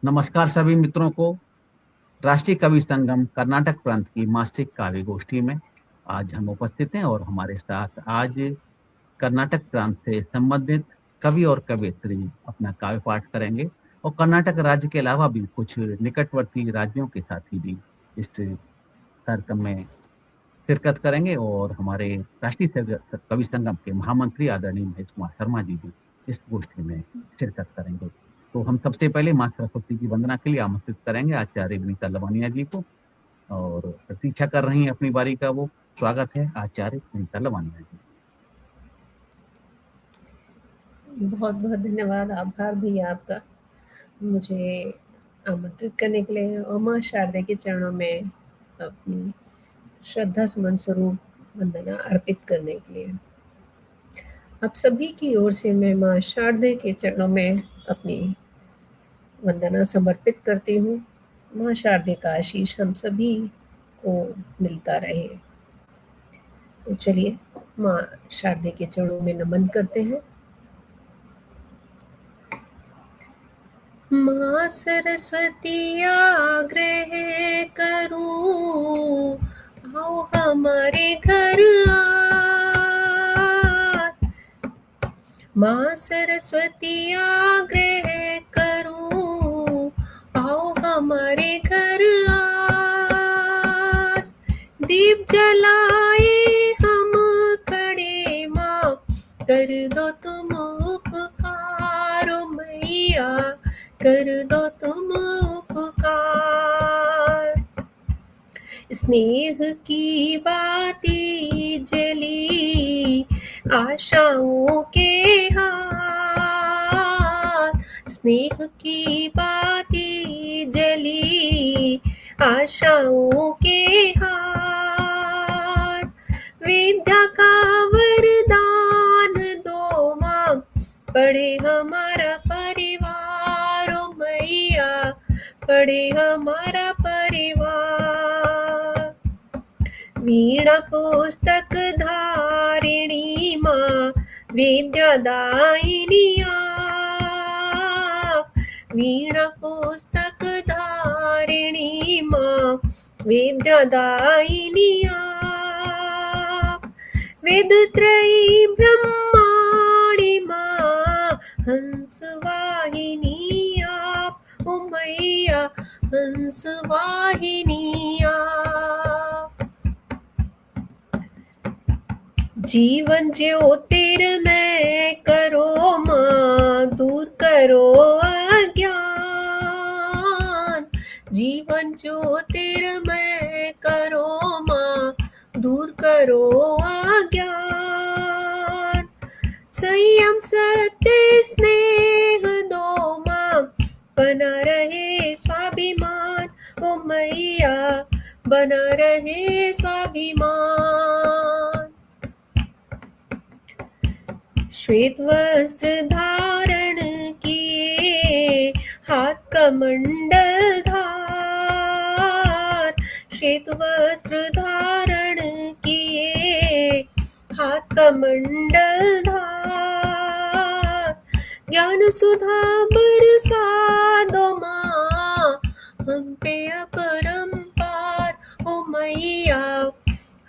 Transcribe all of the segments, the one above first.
नमस्कार सभी मित्रों को। राष्ट्रीय कवि संगम कर्नाटक प्रांत की मासिक काव्य गोष्ठी में आज हम उपस्थित हैं और हमारे साथ आज कर्नाटक प्रांत से संबंधित कवि और कवयित्री अपना काव्य पाठ करेंगे और कर्नाटक राज्य के अलावा भी कुछ निकटवर्ती राज्यों के साथी भी इस कार्यक्रम में शिरकत करेंगे और हमारे राष्ट्रीय कवि संगम के महामंत्री आदरणीय महेश कुमार शर्मा जी भी इस गोष्ठी में शिरकत करेंगे। तो हम सबसे पहले माँ सरस्वती की वंदना के लिए आमंत्रित करेंगे आचार्य विनीता लवानिया जी को और प्रतीक्षा कर रही हैं अपनी बारी का। वो स्वागत है आचार्य विनीता लवानिया जी। बहुत बहुत धन्यवाद, आभार भैया आपका मुझे आमंत्रित करने के लिए और माँ शारदा के चरणों में अपनी श्रद्धा सुमन स्वरूप वंदना अर्पित करने के लिए आप सभी की ओर से मैं माँ शारदा के चरणों में अपनी वंदना समर्पित करती हूँ। माँ शारदा का आशीष हम सभी को मिलता रहे। तो चलिए माँ शारदा के चरणों में नमन करते हैं। माँ सरस्वती आग्रह करूं, आओ हमारे घर आज। माँ सरस्वती आग्रह करूं, आओ हमारे घर आज। दीप जलाए हम खड़े माँ, कर दो तुम उपकार ओ मैया, कर दो तुम उपकार। स्नेह की बाती जली आशाओं के हार, स्नेह की बाती जली आशाओं के हार। विद्या का वरदान दो माँ, पढ़े हमारा परिवार ओ मैया, पढ़े हमारा परिवार। वीणा पुस्तक धारिणी माँ, विद्यादायिनी आप। वीणा पुस्तक धारिणी माँ, विद्यादायिनी आप। वेद त्रयी ब्रह्माणी माँ, हंस वाहिनी आप ओ मैया, हंस वाहिनी आप। जीवन ज्योतिर्मय करो माँ, दूर करो अज्ञान। जीवन ज्योतिर्मय करो माँ, दूर करो अज्ञान। संयम सत्य स्नेह दो माँ, बना रहे स्वाभिमान ओ मैया, बना रहे स्वाभिमान। श्वेत वस्त्र धारण किए, हाथ कमंडल धार। श्वेत वस्त्र धारण किए, हाथ कमंडल धार। ज्ञान सुधा बरसा दो माँ, हम पे अपरंपार ओ मैया,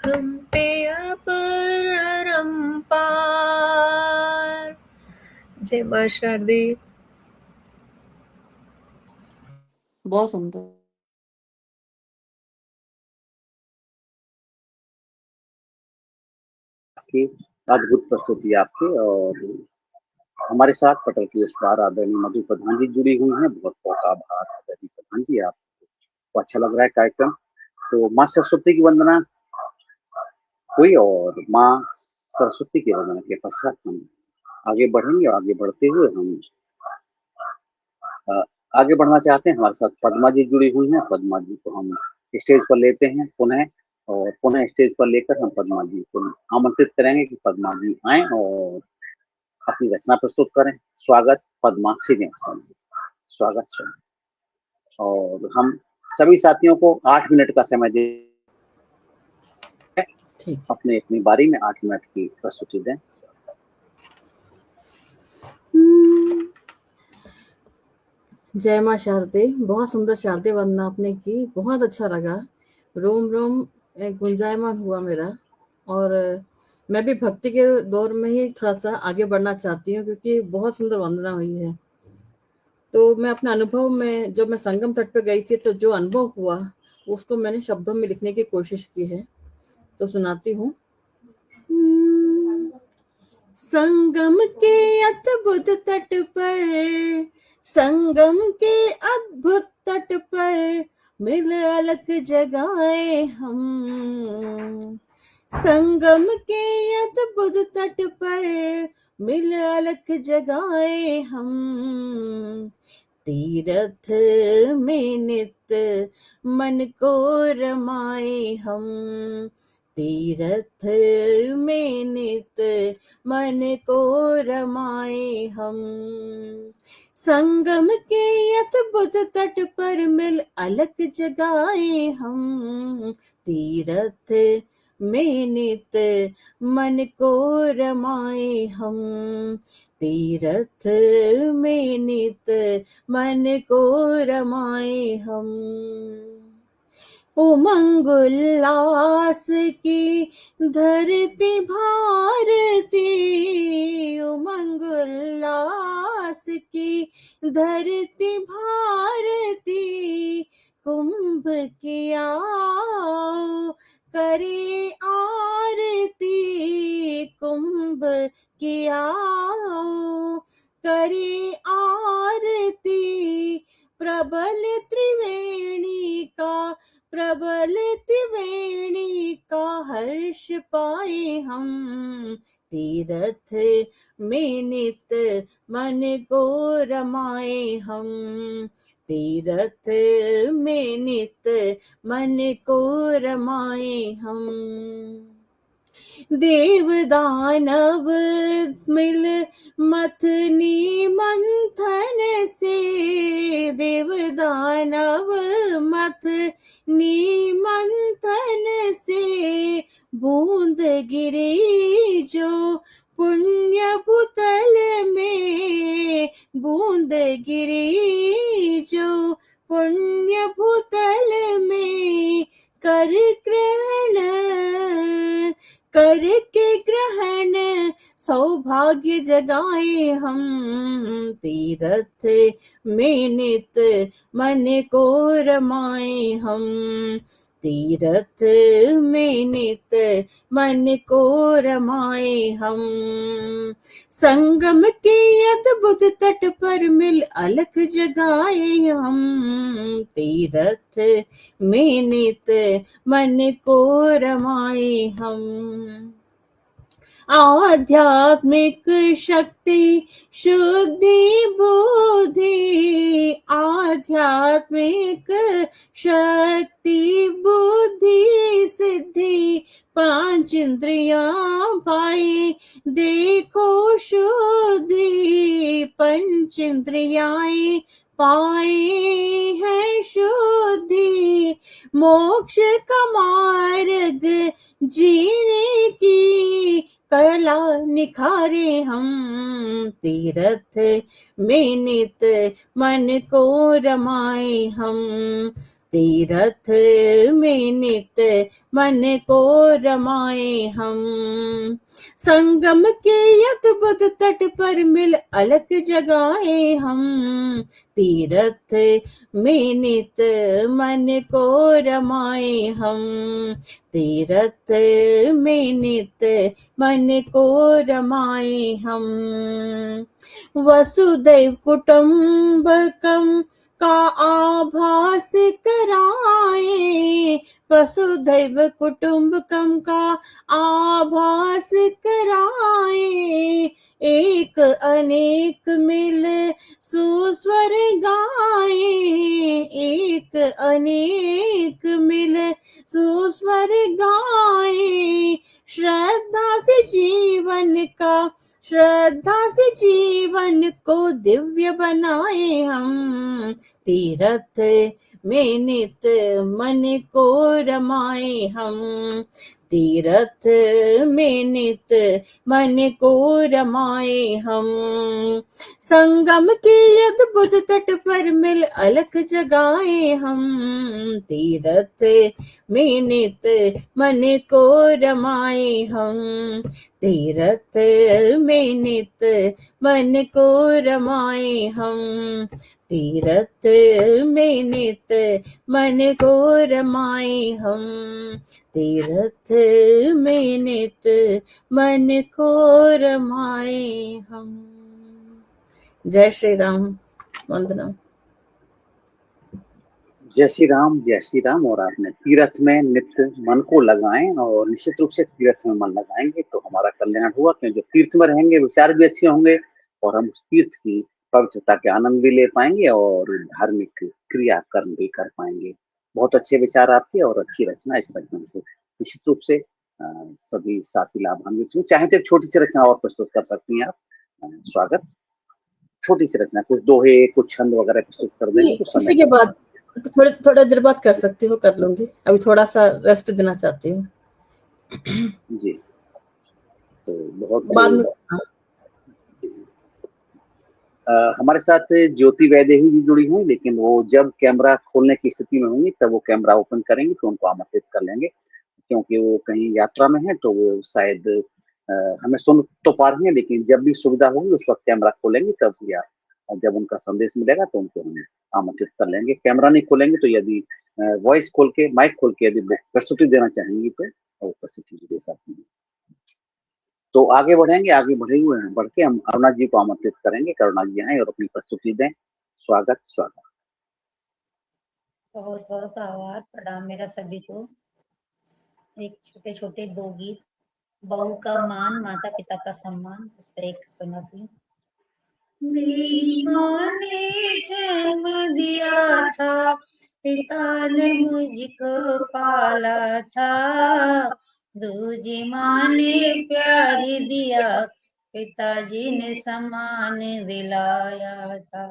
हम पे अपरंपार। जय माँ शारदे। बहुत सुंदर। अद्भुत प्रस्तुति आपकी। और हमारे साथ पटल की उस पार आदरणीय मधु प्रधान जी जुड़ी हुई हैं। बहुत बहुत आभार आदरणीय प्रधान जी, आपको अच्छा लग रहा है कार्यक्रम। तो माँ सरस्वती की वंदना हुई और माँ सरस्वती की वंदना के पश्चात हम आगे बढ़ेंगे। आगे बढ़ते हुए हम आगे बढ़ना चाहते हैं। हमारे साथ पद्मा जी जुड़ी हुई हैं। पद्मा जी को हम स्टेज पर लेते हैं पुनः, और पुनः स्टेज पर लेकर हम पद्मा जी को आमंत्रित करेंगे कि पद्मा जी आए और अपनी रचना प्रस्तुत करें। स्वागत पद्मा श्रीनिवासन जी, स्वागत स्वागत। और हम सभी साथियों को 8 मिनट का समय दे, अपने अपनी बारी में 8 मिनट की प्रस्तुति दें। जय माँ शारदे। बहुत सुंदर शारदे वंदना आपने की, बहुत अच्छा लगा। रोम रोम गुंजायमान हुआ मेरा। और मैं भी भक्ति के दौर में ही थोड़ा सा आगे बढ़ना चाहती हूँ, क्योंकि बहुत सुंदर वंदना हुई है। तो मैं अपने अनुभव में, जब मैं संगम तट पे गई थी तो जो अनुभव हुआ उसको मैंने शब्दों में लिखने की कोशिश की है, तो सुनाती हूँ। संगम के अद्भुत तट पर, संगम के अद्भुत तट पर मिल अलग जगाए हम। संगम के अद्भुत तट पर मिल अलग जगाए हम। तीरथ में नित मन को रमाए हम। तीरथ में नित मन को रमाए हम। संगम के अद्भुत तट पर मिल अलग जगाए हम। तीरथ में नित मन को रमाए हम। तीरथ में नित मन को रमाए हम। उमंग उल्लास की धरती भारती, उमंग उल्लास की धरती भारती। कुंभ किया करे आरती, कुंभ किया करे आरती। प्रबल त्रिवेणी का, प्रबल त्रिवेणी का हर्ष पाए हम। तीरथ में नित मन को रमाए हम। तीरथ में नित मन को रमाए हम। देव दानव मिल मथनी मंथन से, देव दानव मथनी मंथन से। बूंद गिरी जो पुण्य भूतल में, बूंद गिरी जो पुण्य भूतल में। कर ग्रहण करके ग्रहण सौभाग्य जगाए हम। तीरथ में नित मन को रमाए हम। तीरथ में नित मन को रमाए हम। संगम के अद्भुत तट पर मिल अलख जगाए हम। तीरथ में नित मन को रमाए हम। आध्यात्मिक शक्ति शुद्धि बुद्धि, आध्यात्मिक शक्ति बुद्धि सिद्धि। पांच इंद्रियां पाई देखो शुद्धि, पंच इंद्रियां पाए है शुद्धि। मोक्ष का मार्ग जीने की कला निखारे हम। तीरथ में नित मन को रमाए हम। तीरथ में नित मन को रमाए हम। संगम के अद्भुत तट पर मिल अलख जगाए हम। तीरथ में नित मन को रमाए हम। तीरथ में नित मन को रमाए हम। वसुदैव कुटुंबकम का आभास कराए, वसुदैव कुटुंबकम का आभास कराए। एक अनेक मिल सुस्वर गाए, एक अनेक मिल सुस्वर गाए। श्रद्धा से जीवन का, श्रद्धा से जीवन को दिव्य बनाए हम। तीरथ में नित मन को रमाए हम, तीरथ में नित मन को रमाए हम। संगम के अद्भुत तट पर मिल अलख जगाए हम, तीरथ में नित मन को रमाए हम, तीरथ में नित मन को रमाए हम, तीरथ में नित मन को रमाए हम, तीरथ में नित मन को रमाए हम। जय श्री राम। वंदना। जय श्री राम। और आपने तीर्थ में नित्य मन को लगाएं, और निश्चित रूप से तीर्थ में मन लगाएंगे तो हमारा कल्याण हुआ, क्योंकि तीर्थ में रहेंगे विचार भी अच्छे होंगे और हम उस तीर्थ की पवित्रता के आनंद भी ले पाएंगे और धार्मिक क्रिया कर्म भी कर पाएंगे। बहुत अच्छे विचार आपके और अच्छी रचना। इस रचना से निश्चित रूप से सभी साथी लाभान्वित हुए। चाहे तो एक छोटी सी रचना और प्रस्तुत कर सकती हैं आप। स्वागत। छोटी सी रचना, कुछ दोहे, कुछ छंद वगैरह प्रस्तुत कर देंगे तो इसी के बाद थोड़ा देर बाद कर सकती हो, कर लूंगी। अभी थोड़ा सा रेस्ट देना चाहती हूँ जी। तो बहुत बाद में। हमारे साथ ज्योति वैदेही भी जुड़ी हुई, लेकिन वो जब कैमरा खोलने की स्थिति में होंगी तब वो कैमरा ओपन करेंगे तो उनको आमंत्रित कर लेंगे, क्योंकि वो कहीं यात्रा में है तो वो शायद हमें सुन तो पा रही है, लेकिन जब भी सुविधा होगी उस वक्त कैमरा खोलेंगे तब, या जब उनका संदेश मिलेगा तो उनको हम आमंत्रित कर लेंगे। कैमरा नहीं खोलेंगे तो यदि वॉइस खोल के, माइक खोल के यदि प्रस्तुति देना चाहेंगी तो वो प्रस्तुति दे सकती है। तो आगे बढ़ेंगे, आगे बढ़े हुए हैं, बढ़ के हम अरुणा जी को आमंत्रित करेंगे। करुणा जी आए और अपनी प्रस्तुति दें। स्वागत। बहुत बहुत आभार, प्रणाम मेरा सभी को। एक छोटे छोटे दो गीत, बहू का मान माता पिता का सम्मान, उस पर एक सुनाती हूँ। मेरी माँ ने जन्म दिया था, पिता ने मुझको पाला था, दूजी माँ ने प्यार दिया, पिताजी ने सम्मान दिलाया था।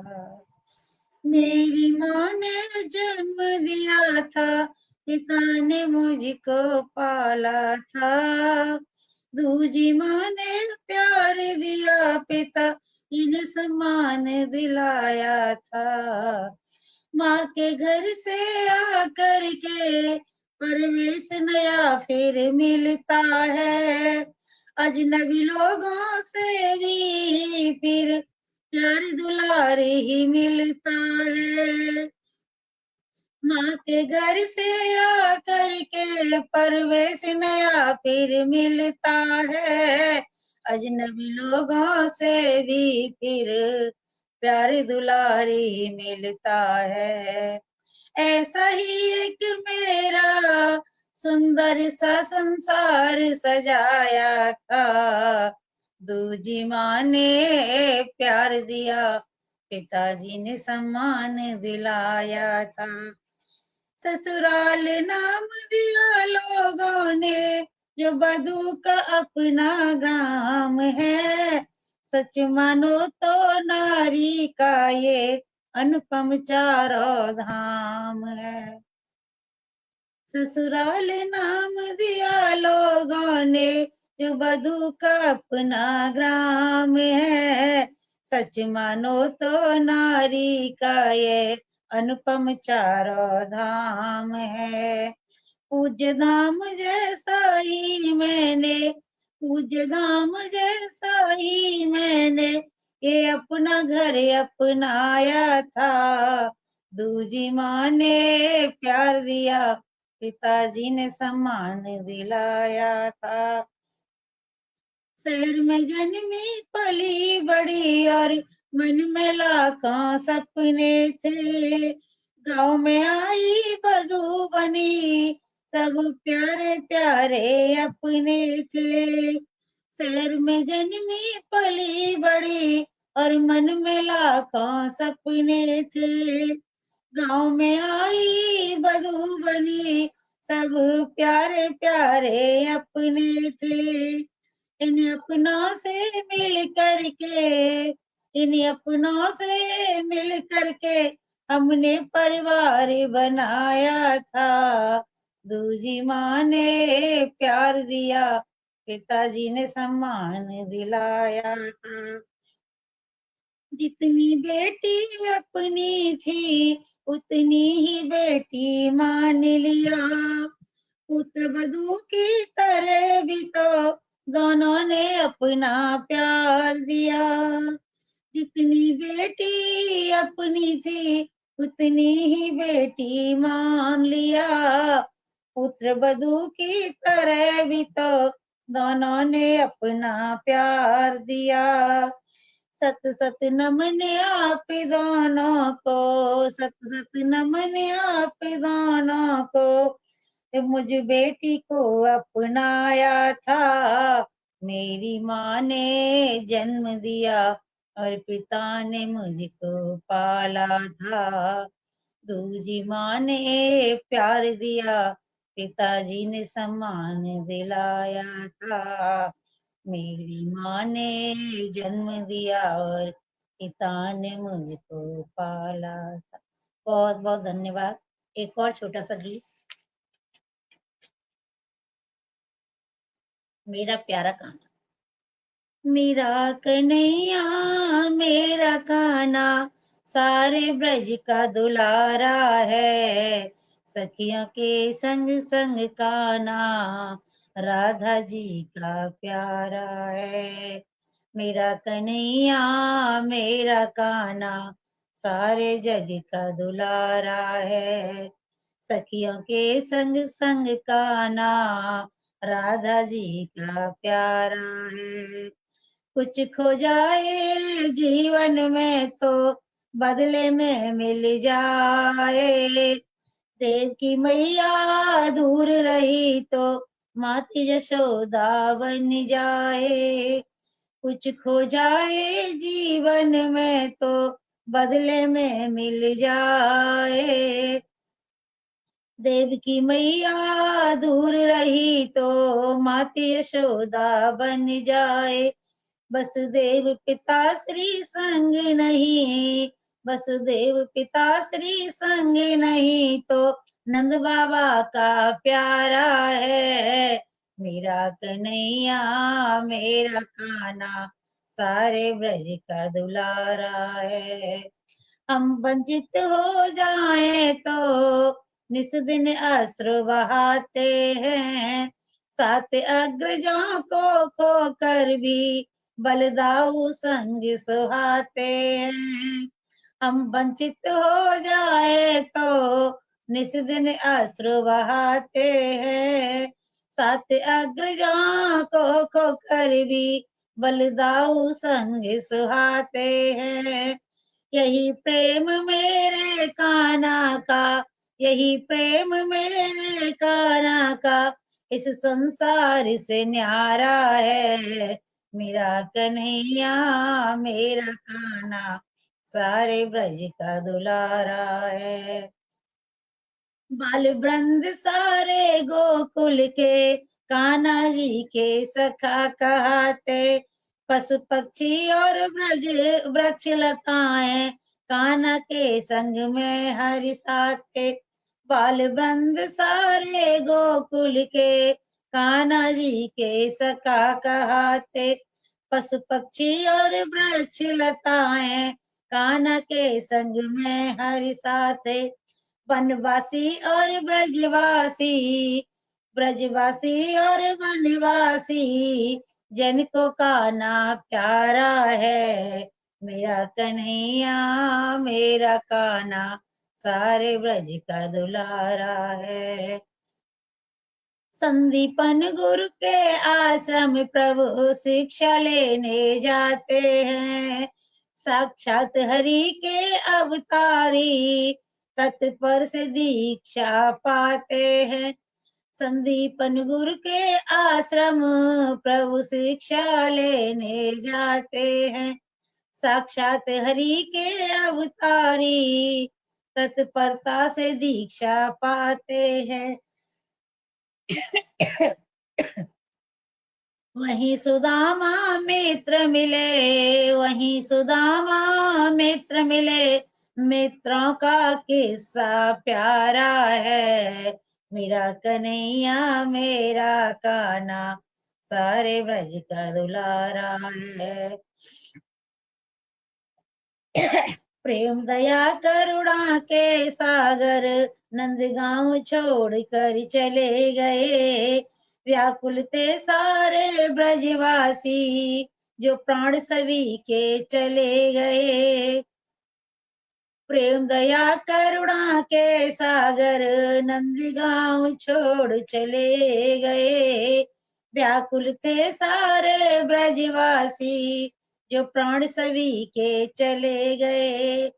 मेरी माँ ने जन्म दिया था, पिता ने मुझको पाला था, दूजी माँ ने प्यार दिया, पिता इन्हें सम्मान दिलाया था। माँ के घर से आकर के परवेश नया फिर मिलता है, अजनबी लोगों से भी फिर प्यार दुलार ही मिलता है। माँ के घर से आकर के परवेश नया फिर मिलता है, अजनबी लोगों से भी फिर प्यार दुलार ही मिलता है। ऐसा ही एक मेरा सुंदर सा संसार सजाया था, दूजी माँ ने प्यार दिया, पिताजी ने सम्मान दिलाया था। ससुराल नाम दिया लोगों ने, जो बधू का अपना ग्राम है, सच मानो तो नारी का ये अनुपम चारों धाम है। ससुराल नाम दिया लोगों ने, जो बधू का अपना ग्राम है, सच मानो तो नारी का ये अनुपम चारों धाम है। पूज्य धाम जैसा ही मैंने, पूज्य धाम जैसा ही मैंने ये अपना घर अपनाया था, दूजी माँ ने प्यार दिया, पिताजी ने सम्मान दिलाया था। शहर में जन्मी पली बड़ी और मन में लाखों सपने थे, गांव में आई बधू बनी, सब प्यारे प्यारे अपने थे। शहर में जन्मी पली बड़ी और मन में लाखों सपने थे, गांव में आई बधू बनी, सब प्यारे प्यारे अपने थे। इन अपनों से मिल करके, इन अपनों से मिल करके हमने परिवार बनाया था। दूजी माँ ने प्यार दिया, पिताजी ने सम्मान दिलाया था। जितनी बेटी अपनी थी उतनी ही बेटी मान लिया। पुत्र वधू की तरह भी तो दोनों ने अपना प्यार दिया। जितनी बेटी अपनी थी उतनी ही बेटी मान लिया। पुत्र वधू की तरह भी तो दोनों ने अपना प्यार दिया। सत सत नमन आप दोनों को, सत सत नमन आप दोनों को, मुझ बेटी को अपनाया था। मेरी माँ ने जन्म दिया और पिता ने मुझको पाला था। दूजी माँ ने प्यार दिया, पिताजी ने सम्मान दिलाया था। मेरी माँ ने जन्म दिया और पिता ने मुझको पाला था। बहुत बहुत धन्यवाद। एक और छोटा सा गीत, मेरा प्यारा कान्हा। मेरा कन्हैया मेरा कान्हा सारे ब्रज का दुलारा है। सखियों के संग संग कान्हा राधा जी का प्यारा है। मेरा कन्हैया मेरा कान्हा सारे जग का दुलारा है। सखियों के संग संग कान्हा राधा जी का प्यारा है। कुछ खो जाए जीवन में तो बदले में मिल जाए। देव की मैया दूर रही तो माती यशोदा बन जाए। कुछ खो जाए जीवन में तो बदले में मिल जाए। देव की मैया दूर रही तो माती यशोदा बन जाए। वसुदेव पिता श्री संग नहीं, वसुदेव पिता श्री संग नहीं तो नंद बाबा का प्यारा है। मेरा कन्हैया मेरा कान्हा सारे ब्रज का दुलारा है। हम वंचित हो जाएं तो निस दिन अश्रु बहाते हैं। सात अग्रजों को खो कर भी बलदाऊ संग सुहाते हैं। हम वंचित हो जाए तो निस दिन अश्रु बहाते हैं। सात अग्रजों को खो कर भी बलदाऊ संग सुहाते हैं। यही प्रेम मेरे कान्हा का, यही प्रेम मेरे कान्हा का इस संसार से न्यारा है। मेरा कन्हैया मेरा कान्हा सारे ब्रज का दुलारा है। बाल वृंद सारे गोकुल के कान्हा जी के सखा कहते। पशु पक्षी और ब्रज वृक्ष लताएं कान्हा के संग में हरि साथे। बाल वृंद सारे गोकुल के कान्हा जी के सखा कहते। पशु पक्षी और वृक्ष लताएं कान्हा के संग में हरि साथे। वनवासी और ब्रजवासी, ब्रजवासी और वनवासी जन को कान्हा प्यारा है। मेरा कन्हैया मेरा कान्हा सारे ब्रज का दुलारा है। संदीपन गुरु के आश्रम प्रभु शिक्षा लेने जाते हैं। साक्षात हरि के अवतारी तत्पर से दीक्षा पाते हैं। संदीपन गुरु के आश्रम प्रभु शिक्षा लेने जाते हैं। साक्षात हरि के अवतारी तत्परता से दीक्षा पाते हैं। वहीं सुदामा मित्र मिले, वहीं सुदामा मित्र मिले, मित्रों का किस्सा प्यारा है, मेरा कन्हैया मेरा कान्हा सारे ब्रज का दुलारा है। प्रेम दया करुणा के सागर नंदगांव छोड़ कर चले गए, व्याकुल थे सारे ब्रजवासी जो प्राण सभी के चले गए। प्रेम दया करुणा के सागर नंदगांव छोड़ चले गए, व्याकुल थे सारे ब्रजवासी जो प्राण सभी के चले गए।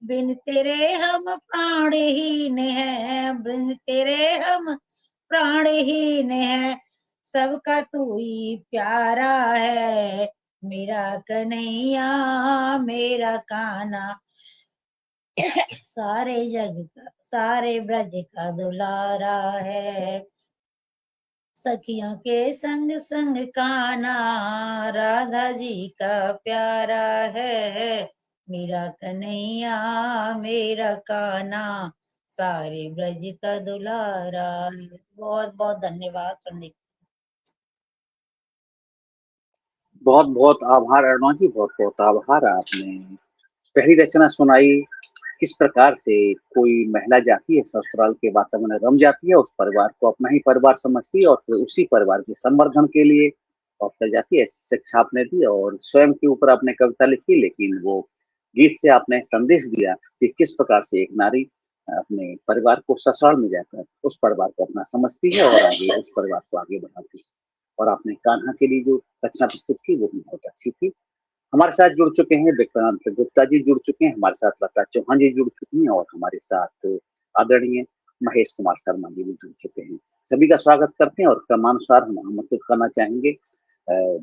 बिन तेरे हम प्राणहीन है, बिन तेरे हम प्राणहीन है, सबका तू ही प्यारा है, मेरा कन्हैया मेरा कान्हा सारे जग का सारे ब्रज का दुलारा है। सखियों के संग संग कान्हा राधा जी का प्यारा है, मेरा कन्हैया मेरा कान्हा सारे ब्रज का दुलारा है। बहुत बहुत धन्यवाद सुनने के लिए। बहुत बहुत आभार अरुणा जी, बहुत बहुत आभार। आपने पहली रचना सुनाई, किस प्रकार से कोई महिला जाती है ससुराल के वातावरण में रम जाती है, उस परिवार को अपना ही परिवार समझती है और फिर उसी परिवार के संवर्धन के लिए और फिर जाती है। ऐसी शिक्षा आपने दी और स्वयं के ऊपर आपने कविता लिखी, लेकिन वो गीत से आपने संदेश दिया कि किस प्रकार से एक नारी अपने परिवार को ससुराल में जाकर उस परिवार को अपना समझती है और आगे उस परिवार को आगे बढ़ाती है। और आपने कान्हा के लिए जो रचना प्रस्तुत की वो भी बहुत अच्छी थी। हमारे साथ जुड़ चुके हैं विक्रांत गुप्ता जी, जुड़ चुके हैं हमारे साथ, लता चौहान जी जुड़ चुकी हैं और हमारे साथ आदरणीय महेश कुमार शर्मा जी भी जुड़ चुके हैं। सभी का स्वागत करते हैं और क्रमानुसार हम आमंत्रित करना चाहेंगे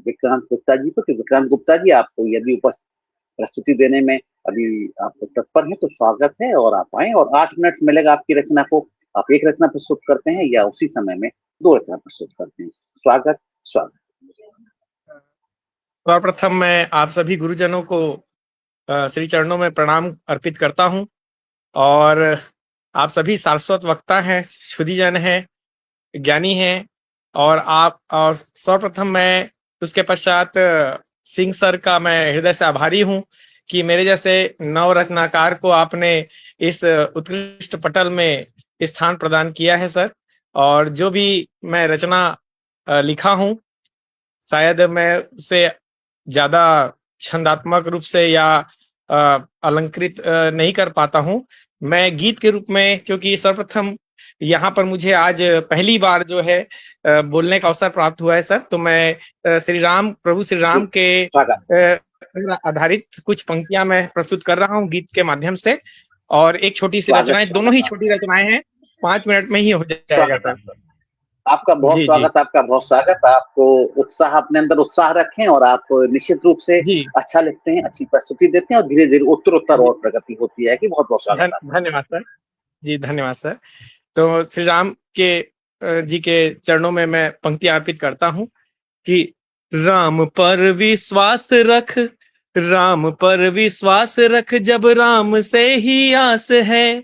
विक्रांत गुप्ता जी को। तो विक्रांत गुप्ता जी, आपको यदि प्रस्तुति देने में अभी आप तत्पर हैं तो स्वागत है और आप आए, और 8 मिनट मिलेगा आपकी रचना को। आप एक रचना प्रस्तुत करते हैं या उसी समय में 2 रचना प्रस्तुत करते हैं? स्वागत स्वागत। सर्वप्रथम मैं आप सभी गुरुजनों को श्री चरणों में प्रणाम अर्पित करता हूं और आप सभी सारस्वत वक्ता हैं, शुद्धिजन हैं, ज्ञानी हैं और आप और सर्वप्रथम मैं उसके पश्चात सिंह सर का मैं हृदय से आभारी हूं कि मेरे जैसे नव रचनाकार को आपने इस उत्कृष्ट पटल में स्थान प्रदान किया है सर। और जो भी मैं रचना लिखा हूं शायद मैं उसे ज्यादा छंदात्मक रूप से या अलंकृत नहीं कर पाता हूं। मैं गीत के रूप में, क्योंकि सर्वप्रथम यहाँ पर मुझे आज पहली बार जो है बोलने का अवसर प्राप्त हुआ है सर, तो मैं श्री राम प्रभु श्री राम के आधारित कुछ पंक्तियां मैं प्रस्तुत कर रहा हूँ गीत के माध्यम से, और एक छोटी सी रचनाएं, दोनों ही छोटी रचनाएं हैं, 5 मिनट में ही हो जाएगा सर। आपका बहुत स्वागत, आपका बहुत स्वागत। आपको उत्साह, अपने अंदर उत्साह रखें और आप निश्चित रूप से अच्छा लिखते हैं, अच्छी प्रस्तुति देते हैं और धीरे धीरे उत्तर और प्रगति होती है कि बहुत बहुत स्वागत। धन्यवाद सर जी, धन्यवाद सर। तो श्री राम के जी के चरणों में मैं पंक्ति अर्पित करता हूँ कि राम पर विश्वास रख, राम पर विश्वास रख, जब राम से ही आस है,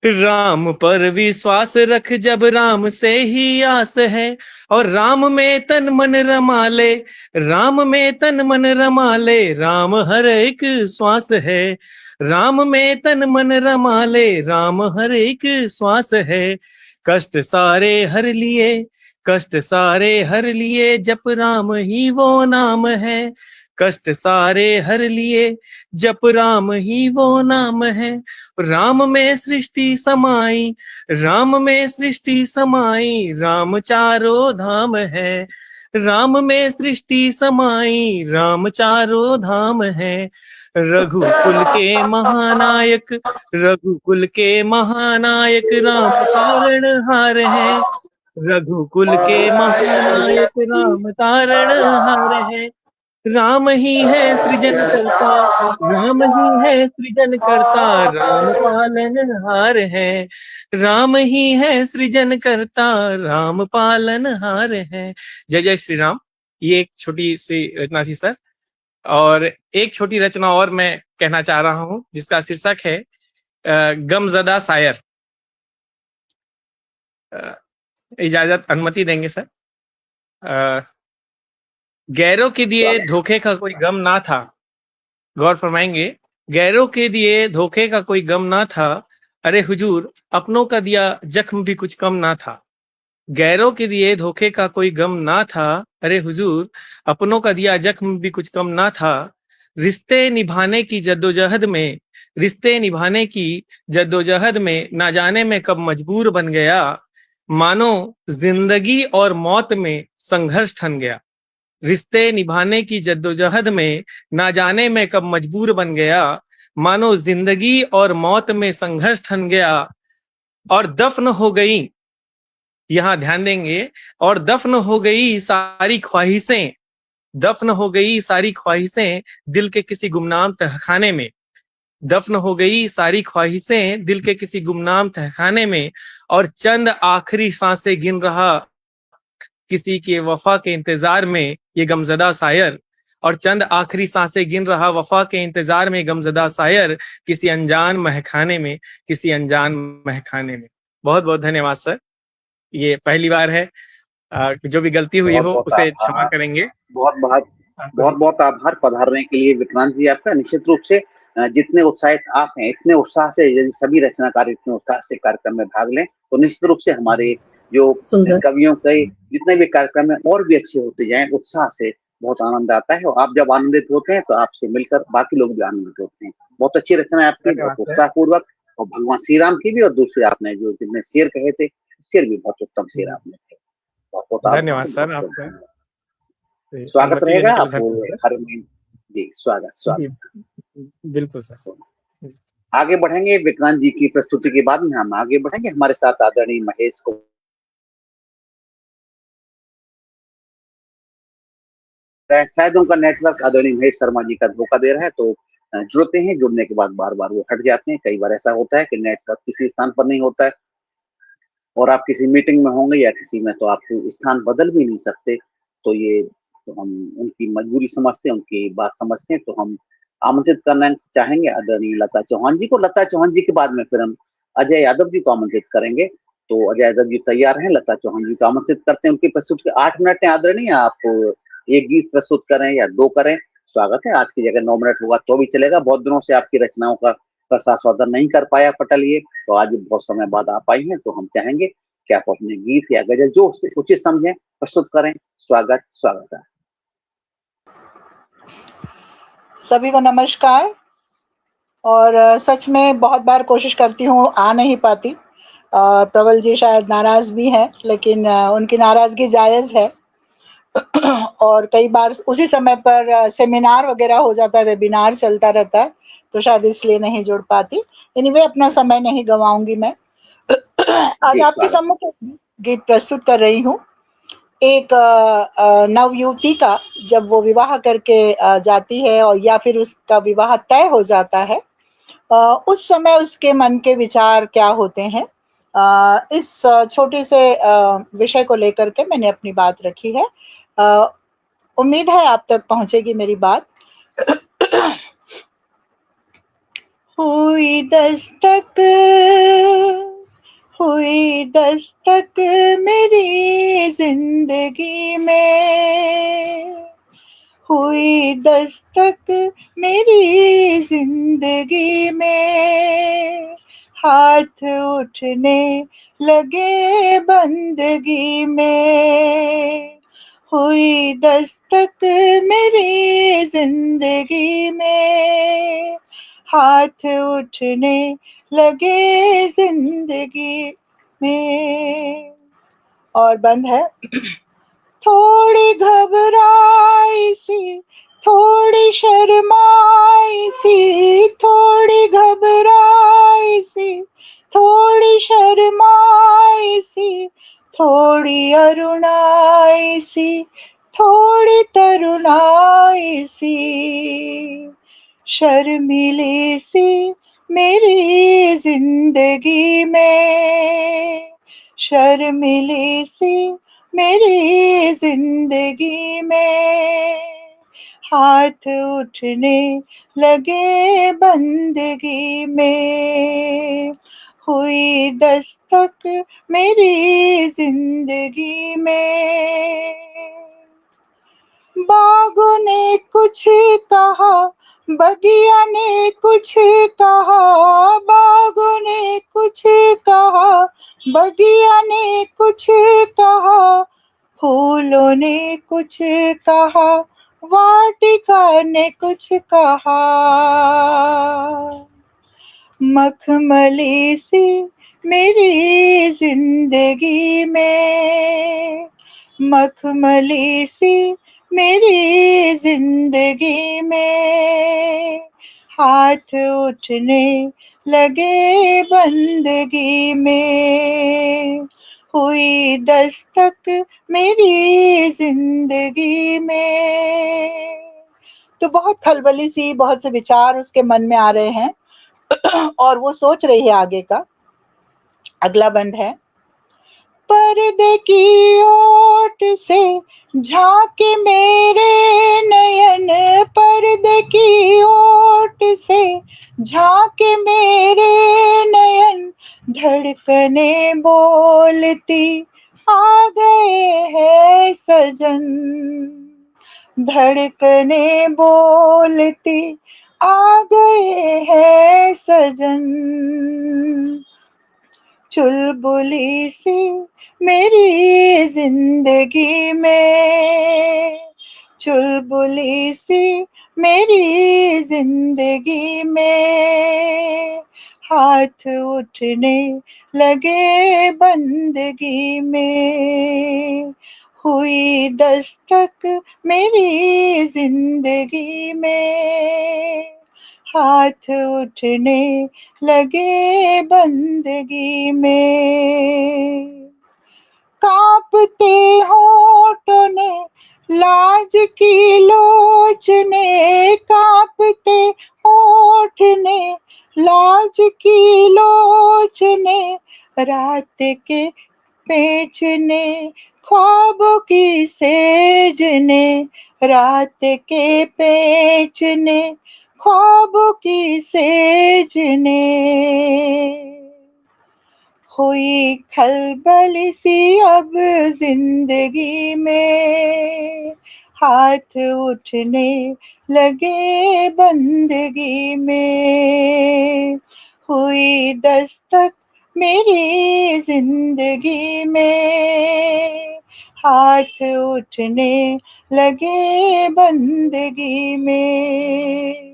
राम पर विश्वास रख, जब राम से ही आस है, और राम में तन मन रमा ले, राम में तन मन रमा ले, राम हर एक श्वास है, राम में तन मन रमा ले, राम हर एक श्वास है, कष्ट सारे हर लिए, कष्ट सारे हर लिए, जप राम ही वो नाम है, कष्ट सारे हर लिए, जप राम ही वो नाम है, राम में सृष्टि समाई, राम में सृष्टि समाई, राम चारों धाम है, राम में सृष्टि समाई, राम चारों धाम है, रघुकुल के महानायक, रघुकुल के महानायक, राम तारणहार है, रघुकुल के महानायक, राम तारणहार है, राम ही है सृजन करता, राम ही है सृजन करता, राम पालनहार है, राम ही है सृजन करता, राम पालनहार है। जय जय श्री राम। ये एक छोटी सी रचना थी सर, और एक छोटी रचना और मैं कहना चाह रहा हूँ जिसका शीर्षक है गमज़दा शायर। इजाजत, अनुमति देंगे सर? गैरों के दिए धोखे का कोई गम ना था, गौर फरमाएंगे, गैरों के दिए धोखे का कोई गम ना था, अरे हुजूर अपनों का दिया जख्म भी कुछ कम ना था। गैरों के दिए धोखे का कोई गम ना था, अरे हुजूर अपनों का दिया जख्म भी कुछ कम ना था। रिश्ते निभाने की जद्दोजहद में, रिश्ते निभाने की जद्दोजहद में ना जाने में कब मजबूर बन गया, मानो जिंदगी और मौत में संघर्ष ठन गया। रिश्ते निभाने की जद्दोजहद में ना जाने में कब मजबूर बन गया, मानो जिंदगी और मौत में संघर्ष ठन गया। और दफन हो गई, यहां ध्यान देंगे, और दफन हो गई सारी ख्वाहिशें, दफन हो गई सारी ख्वाहिशें दिल के किसी गुमनाम तहखाने में। दफन हो गई सारी ख्वाहिशें दिल के किसी गुमनाम तहखाने में, और चंद आखिरी सांसें गिन रहा किसी के वफा के इंतजार में ये गमज़दा शायर। और चंद आखिरी सांसें गिन रहा वफा के इंतजार में गमज़दा शायर, किसी अनजान महखाने में, किसी अनजान महखाने में। बहुत बहुत धन्यवाद सर, ये पहली बार है, जो भी गलती हुई हो उसे क्षमा करेंगे। बहुत बहुत आभार पधारने के लिए विक्रांत जी आपका। निश्चित रूप से जितने उत्साहित आप हैं, इतने उत्साह से यदि सभी रचनाकार इतने उत्साह से कार्यक्रम में भाग लें तो निश्चित रूप से हमारे जो कवियों के जितने भी कार्यक्रम है और भी अच्छे होते जाएं। उत्साह से बहुत आनंद आता है, और आप जब आनंदित होते हैं तो आपसे मिलकर बाकी लोग भी आनंदित होते हैं। बहुत अच्छी रचना है आपकी, बहुत उत्साह पूर्वक, और भगवान श्री राम की भी, और दूसरे आपने जो जितने शेर कहे थे, शेर भी बहुत उत्तम शेर आपने थे। बहुत धन्यवाद सर आपका, स्वागत रहेगा आपको हर महीने जी। स्वागत बिल्कुल सर। आगे बढ़ेंगे विक्रांत जी की प्रस्तुति के बाद में हम आगे बढ़ेंगे। हमारे साथ आदरणीय महेश को, शायद उनका नेटवर्क आदरणीय महेश शर्मा जी का धोखा दे रहा है, तो जुड़ते हैं, जुड़ने के बाद बार बार वो हट जाते हैं। कई बार ऐसा होता है कि नेटवर्क किसी स्थान पर नहीं होता है और आप किसी मीटिंग में होंगे या किसी में, तो आप स्थान बदल भी नहीं सकते। तो ये तो हम उनकी मजबूरी समझते हैं, उनकी बात समझते हैं। तो हम आमंत्रित करना चाहेंगे आदरणीय लता चौहान जी को। लता चौहान जी के बाद में फिर हम अजय यादव जी को आमंत्रित करेंगे। तो अजय यादव जी तैयार हैं, लता चौहान जी को आमंत्रित करते हैं। उनकी प्रस्तुत के 8 मिनट है आदरणीय, आप एक गीत प्रस्तुत करें या 2 करें, स्वागत है। 8 की जगह 9 मिनट होगा तो भी चलेगा। बहुत दिनों से आपकी रचनाओं का प्रसास्वादन नहीं कर पाया पटलिए, तो आज बहुत समय बाद आप आई हैं, तो हम चाहेंगे कि आप अपने गीत या गजल जो उचित समझें प्रस्तुत करें। स्वागत है। सभी को नमस्कार। और सच में बहुत बार कोशिश करती हूँ, आ नहीं पाती। प्रबल जी शायद नाराज भी हैं, लेकिन उनकी नाराजगी जायज़ है। और कई बार उसी समय पर सेमिनार वगैरह हो जाता है, वेबिनार चलता रहता है, तो शायद इसलिए नहीं जुड़ पाती। एनीवे, अपना समय नहीं गंवाऊंगी मैं। आज आपके सम्मुख गीत प्रस्तुत कर रही हूँ। एक नवयुवती का जब वो विवाह करके जाती है और या फिर उसका विवाह तय हो जाता है, उस समय उसके मन के विचार क्या होते हैं, इस छोटे से विषय को लेकर के मैंने अपनी बात रखी है। उम्मीद है आप तक पहुंचेगी मेरी बात। हुई दस्तक मेरी जिंदगी में, हुई दस्तक मेरी जिंदगी में, हाथ उठने लगे बंदगी में, हुई दस्तक मेरी जिंदगी में, हाथ उठने लगे जिंदगी में। और बंद है। थोड़ी घबराई सी, थोड़ी शर्माई सी, थोड़ी घबराई सी, थोड़ी शर्माई सी, थोड़ी अरुणाई सी, थोड़ी तरुणाई सी, शर्मीली सी मेरी जिंदगी में, शर्मीली सी मेरी जिंदगी में, हाथ उठने लगे बंदगी में, हुई दस्तक मेरी जिंदगी में। बागों ने कुछ कहा, बगिया ने कुछ कहा, बागों ने कुछ कहा, बगिया ने कुछ कहा, फूलों ने कुछ कहा, वाटिका ने कुछ कहा। मखमली सी मेरी जिंदगी में, मखमली सी मेरी जिंदगी में, हाथ उठने लगे बंदगी में, हुई दस्तक मेरी जिंदगी में। तो बहुत खलबली सी, बहुत से विचार उसके मन में आ रहे हैं और वो सोच रही है आगे का। अगला बंद है, पर्दे की ओट से झांके मेरे नयन, पर्दे की ओट से झांके मेरे नयन, धड़कने बोलती आ गए हैं सजन, धड़कने बोलती आ गए हैं सजन। चुलबुली सी मेरी जिंदगी में, चुलबुली सी मेरी जिंदगी में, हाथ उठने लगे बंदगी में, हुई दस्तक मेरी जिंदगी में, हाथ उठने लगे बंदगी में। कांपते होठों ने लाज की लोचने, कांपते होठ ने लाज की लोचने, रात के पेच ने ख्वाबों की सेज ने, रात के पेच ने ख्वाबों की सेज ने। हुई खलबली सी अब जिंदगी में, हाथ उठने लगे बंदगी में, हुई दस्तक मेरी जिंदगी में, हाथ उठने लगे बंदगी में।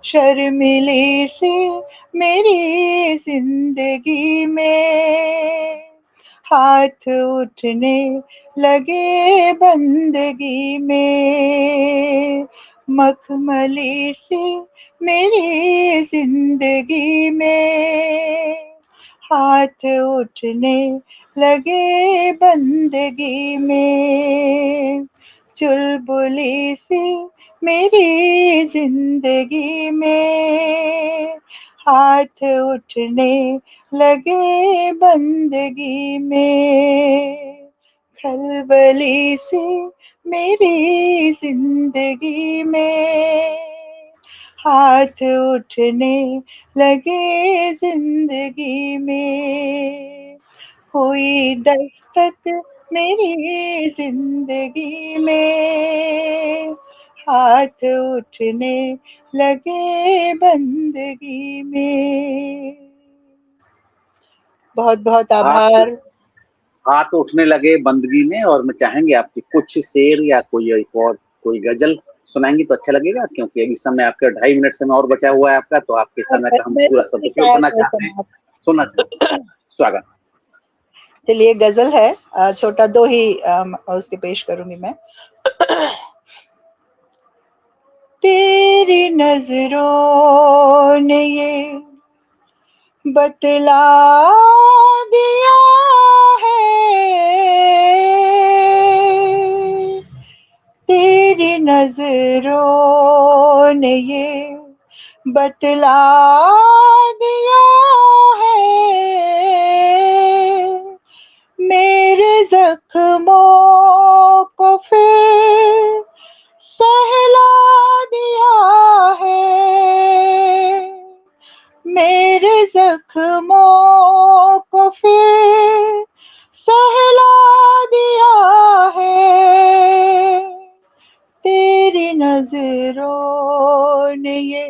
शर्मिली सी मेरी जिंदगी में, हाथ उठने लगे बंदगी में, मखमली सी मेरी जिंदगी में, हाथ उठने लगे बंदगी में। चुलबुली सी मेरी जिंदगी में, हाथ उठने लगे बंदगी में। खलबली सी मेरी जिंदगी में, हाथ उठने लगे जिंदगी में, हुई दस्तक मेरी जिंदगी में, हाथ उठने लगे बंदगी में। बहुत बहुत आभार। हाथ उठने लगे बंदगी में, और मैं चाहेंगे आपकी कुछ शेर या कोई एक और कोई गजल सुनाएंगी तो अच्छा लगेगा, क्योंकि अभी समय आपका 2.5 मिनट समय और बचा हुआ है आपका, तो आपके समय का हम पूरा सदुपयोग करना चाहते हैं, सुनना चाहते हैं। स्वागत। चलिए, गजल है, छोटा 2 ही उसके पेश करूंगी मैं। तेरी नजरों ने ये बतला दिया है, तेरी नजरों ने ये बतला दिया है, मेरे जख्मों को फिर सहला मेरे जख्मों को फिर सहला दिया है, तेरी नजरों ने ये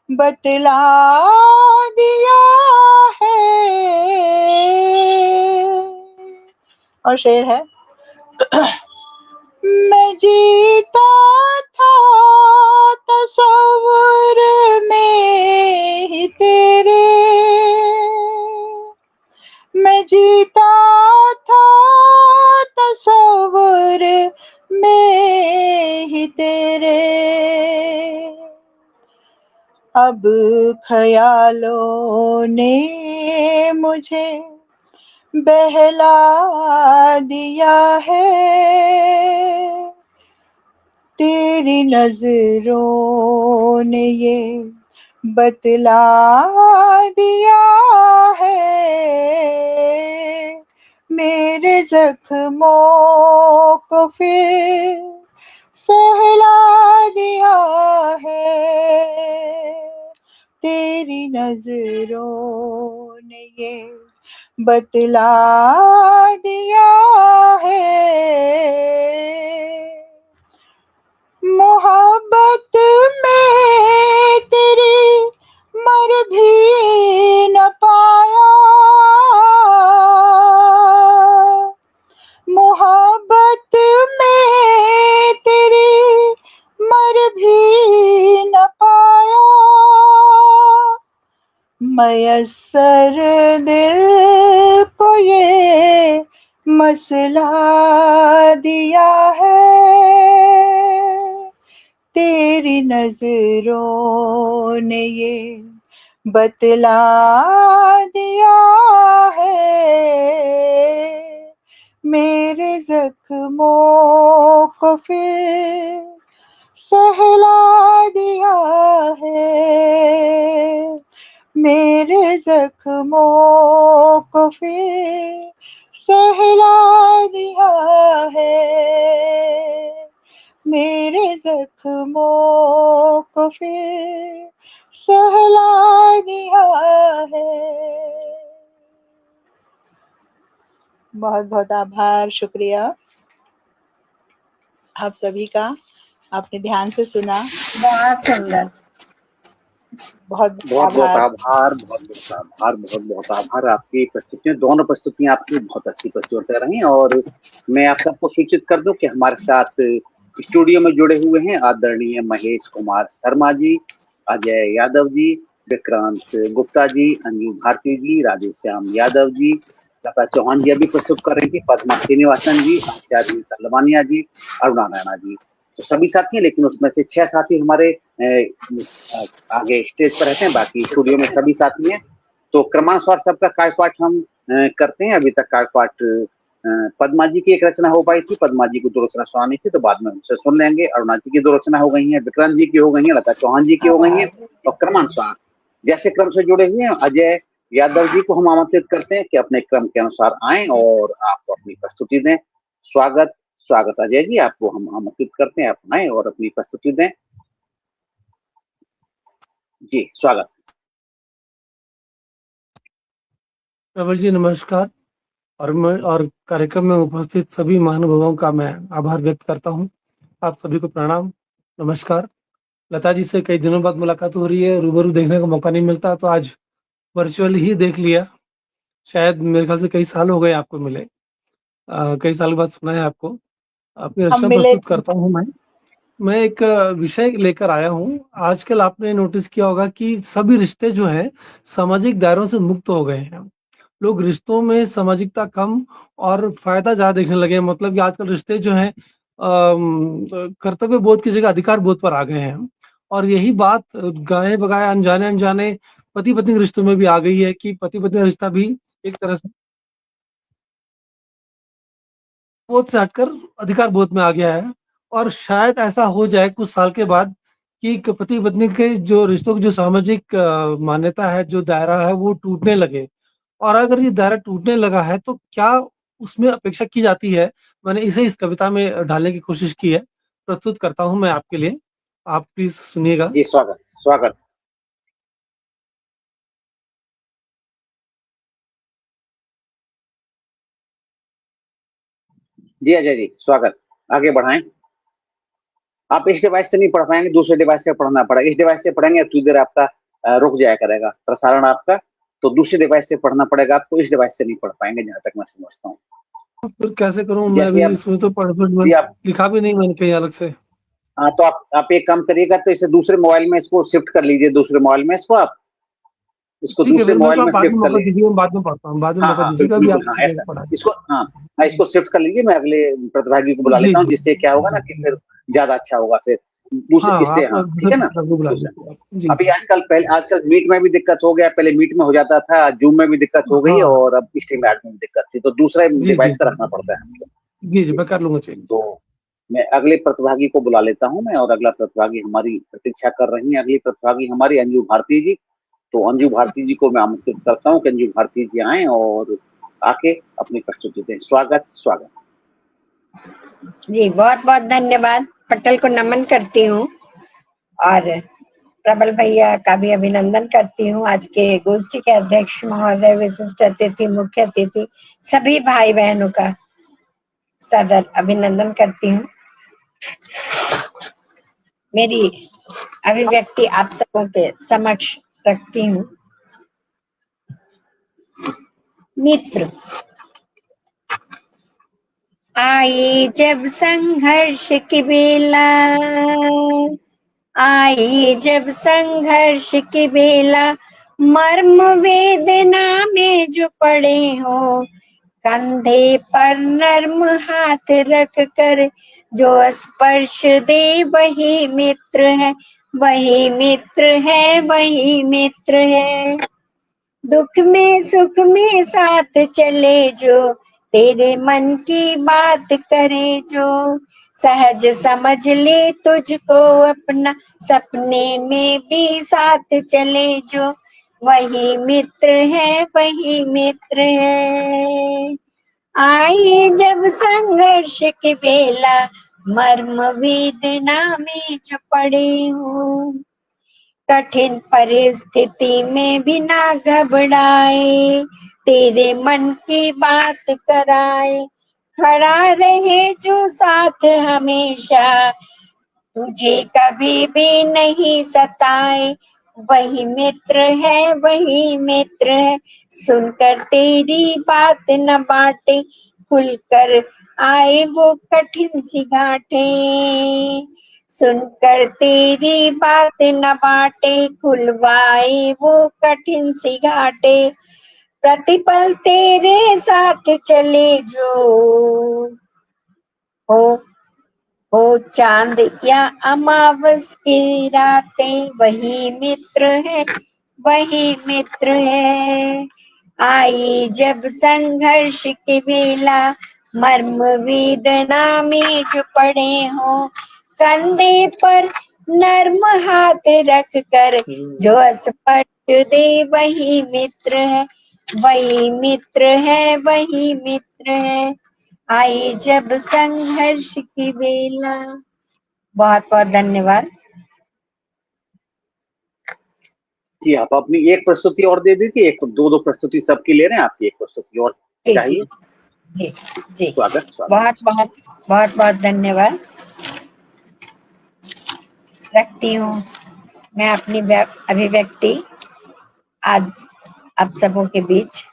बतला दिया है। और शेर है, मैं जीता था तस्वर में ही तेरे, मैं जीता था तस्वर में ही तेरे, अब ख्यालों ने मुझे बहला दिया है, तेरी नजरों ने ये बतला दिया है, मेरे जख्मों को फिर सहला दिया है, तेरी नजरों ने ये बतला दिया है। मोहब्बत में तेरी मर भी न पाया, मोहब्बत में तेरी मर भी न पाया, मयस्सर दिल को ये मसला दिया है, तेरी नजरों ने ये बतला दिया है, मेरे जख्मों को फिर सहला दिया है, मेरे जख्मों को फिर सहला दिया है, मेरे जख्मों को फिर सहला दिया है। बहुत बहुत आभार, शुक्रिया आप सभी का, आपने ध्यान से सुना। बहुत सुंदर। बहुत बहुत बहुत आभार, बहुत बहुत आभार। आपकी प्रस्तुतियां, दोनों प्रस्तुतियां आपकी बहुत अच्छी प्रस्तुतियां रही। और मैं आप सबको सूचित कर दूं कि हमारे साथ स्टूडियो में जुड़े हुए हैं आदरणीय महेश कुमार शर्मा जी, अजय यादव जी, विक्रांत गुप्ता जी, अंजू भारती जी, राधेश्याम यादव जी, लता चौहान जी अभी प्रस्तुत कर रही थी, पद्मा श्रीनिवासन जी, आचार्य तलवानिया जी, अरुणा रैना जी, तो सभी साथी हैं। लेकिन उसमें से 6 साथी हमारे आगे स्टेज पर रहते हैं, बाकी स्टूडियो में सभी साथी हैं। तो क्रमानुसार सबका काव्यपाठ हम करते हैं। अभी तक काव्यपाठ पद्मा जी की एक रचना हो पाई थी, पद्मा जी को 2 रचना सुनानी थी, तो बाद में उनसे सुन लेंगे। अरुणा जी की 2 रचना हो गई हैं, विक्रांत जी की हो गई हैं, लता चौहान जी की हो गई हैं। और क्रमानुसार जैसे क्रम से जुड़े हुए हैं, अजय यादव जी को हम आमंत्रित करते हैं कि अपने क्रम के अनुसार आए और आप अपनी प्रस्तुति दें। स्वागत स्वागत अजय जी, आपको हम आमंत्रित करते हैं, आप आए और अपनी प्रस्तुति दें। जी स्वागत। प्रबल जी नमस्कार। और कार्यक्रम में उपस्थित सभी महानुभावों का मैं आभार व्यक्त करता हूं। आप सभी को प्रणाम, नमस्कार। लता जी से कई दिनों बाद मुलाकात हो रही है, रूबरू देखने का मौका नहीं मिलता, तो आज वर्चुअल ही देख लिया। शायद मेरे ख्याल से कई साल हो गए आपको मिले, कई साल बाद सुना है आपको। अपनी रचना प्रस्तुत करता हूँ मैं एक विषय लेकर आया हूँ। आजकल आपने नोटिस किया होगा कि सभी रिश्ते जो हैं सामाजिक दायरों से मुक्त हो गए हैं। लोग रिश्तों में सामाजिकता कम और फायदा ज्यादा देखने लगे हैं। मतलब कि आजकल रिश्ते जो हैं कर्तव्य बोध की जगह अधिकार बोध पर आ गए हैं। और यही बात गाये बगाए अनजाने अनजाने पति पत्नी के रिश्तों में भी आ गई है कि पति पत्नी का रिश्ता भी एक तरह से बोध से हटकर अधिकार बोध में आ गया है। और शायद ऐसा हो जाए कुछ साल के बाद कि पति पत्नी के जो रिश्तों की जो सामाजिक मान्यता है, जो दायरा है, वो टूटने लगे। और अगर ये दायरा टूटने लगा है तो क्या उसमें अपेक्षा की जाती है, मैंने इसे इस कविता में ढालने की कोशिश की है। प्रस्तुत करता हूं मैं आपके लिए, आप प्लीज सुनिएगा। जी स्वागत स्वागत। जी अजय जी स्वागत, आगे बढ़ाएं। आप इस डिवाइस से नहीं पढ़ पाएंगे, दूसरे डिवाइस से पढ़ना पड़ेगा। इस डिवाइस से पढ़ेंगे तो देर आपका रुक जाया करेगा प्रसारण आपका, तो दूसरे डिवाइस से पढ़ना पड़ेगा आपको, इस डिवाइस से नहीं पढ़ पाएंगे जहां तक मैं समझता हूँ। फिर कैसे करूं मैं? जैसे अभी अब इसमें तो जी आप लिखा भी नहीं मैंने कहीं अलग से। हाँ, तो आप एक काम करिएगा, तो इसे दूसरे मोबाइल में इसको शिफ्ट कर लीजिए, दूसरे मोबाइल में इसको आप इसको ठीक है, दूसरे फिर मेरे मोबाइल को आप में बाद में शिफ्ट कर मौका लीजिए। दीजिए, मैं बाद में पढ़ता हूँ, बाद में हाँ मौका हाँ दीजिएगा, अभी बिल्कुल, आप हाँ ऐसा पढ़ाएं। इसको, हाँ हाँ इसको शिफ्ट कर लीजिए। मैं अगले प्रतिभागी को बुला जी लेता हूँ, जी जिससे क्या होगा ना कि फिर ज्यादा अच्छा होगा फिर दूसरे हाँ, इससे। आप हाँ ठीक दूसरे है ना। प्रतिभागी को बुला दूसरे लीजिए आप। जी अभी जी आजकल मीट में भी दिक्कत हो गया, पहले मीट में हो जाता था, जूम में भी दिक्कत हो गई, हाँ और अब स्ट्रीम ऐड में भी दिक्कत थी, तो दूसरा जी जी डिवाइस का जी रखना पड़ता है हमको। जी जी मैं कर लूंगा चेंज। तो मैं अगले प्रतिभागी को बुला लेता हूँ मैं, और अगला प्रतिभागी हमारी प्रतीक्षा कर रही है। अगली प्रतिभागी हमारी अंजू भारती जी। तो अंजू भारती जी को मैं आमंत्रित करता हूँ कि अंजू भारती जी आए और आके अपनी प्रस्तुति दें। स्वागत स्वागत। जी बहुत बहुत धन्यवाद, पटेल को नमन करती हूँ और प्रबल भैया का भी अभिनंदन करती हूँ। आज के गोष्ठी के अध्यक्ष महोदय, विशिष्ट अतिथि, मुख्य अतिथि, सभी भाई बहनों का सदर अभिनंदन करती हूँ। मेरी अभिव्यक्ति आप सबों के समक्ष रखती हूँ। मित्र, आई जब संघर्ष की बेला, आई जब संघर्ष की बेला, मर्म वेदना में जो पड़े हो, कंधे पर नर्म हाथ रख कर जो स्पर्श दे वही मित्र है, वही मित्र है, वही मित्र है। दुख में सुख में साथ चले जो, तेरे मन की बात करे जो, सहज समझ ले तुझको अपना, सपने में भी साथ चले जो, वही मित्र है, वही मित्र है। आई जब संघर्ष की बेला, मर्म वेदना में जो पड़े हूँ, कठिन परिस्थिति में भी ना घबराए, तेरे मन की बात कराए, खड़ा रहे जो साथ हमेशा, तुझे कभी भी नहीं सताए, वही मित्र है, वही मित्र है। सुनकर तेरी बात न बाटे, खुलकर आए वो कठिन सी घाटें, सुनकर तेरी बात न बाटे, खुलवाए वो कठिन सी घाटें, प्रतिपल तेरे साथ चले जो, हो चांद या अमावस की रातें, वही मित्र है, वही मित्र है। आई जब संघर्ष की बेला, मर्म वेदना में जो पड़े हो, कंधे पर नर्म हाथ रख कर जो स्पर्श दे वही मित्र है, वही मित्र है, वही मित्र है। आई जब संघर्ष की बेला। बहुत बहुत धन्यवाद। जी आप अपनी एक प्रस्तुति और दे दीजिए, एक दो प्रस्तुति सबकी ले रहे हैं, आपकी एक प्रस्तुति और चाहिए। जी जी स्वागत स्वागत। बहुत बहुत बहुत बहुत धन्यवाद रखती हूँ मैं अपनी अभिव्यक्ति आज आप सबों के बीच।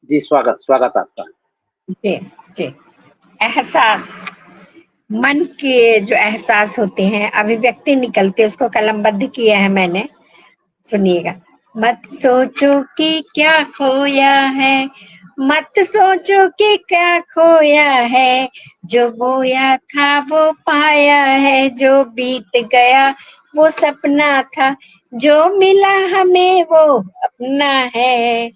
जी स्वागत स्वागत आपका। जी जी एहसास, मन के जो एहसास होते हैं, अभिव्यक्ति निकलती है, उसको कलमबद्ध किया है मैंने, सुनिएगा। मत सोचो कि क्या खोया है, मत सोचो कि क्या खोया है, जो बोया था वो पाया है, जो बीत गया वो सपना था, जो मिला हमें वो अपना है।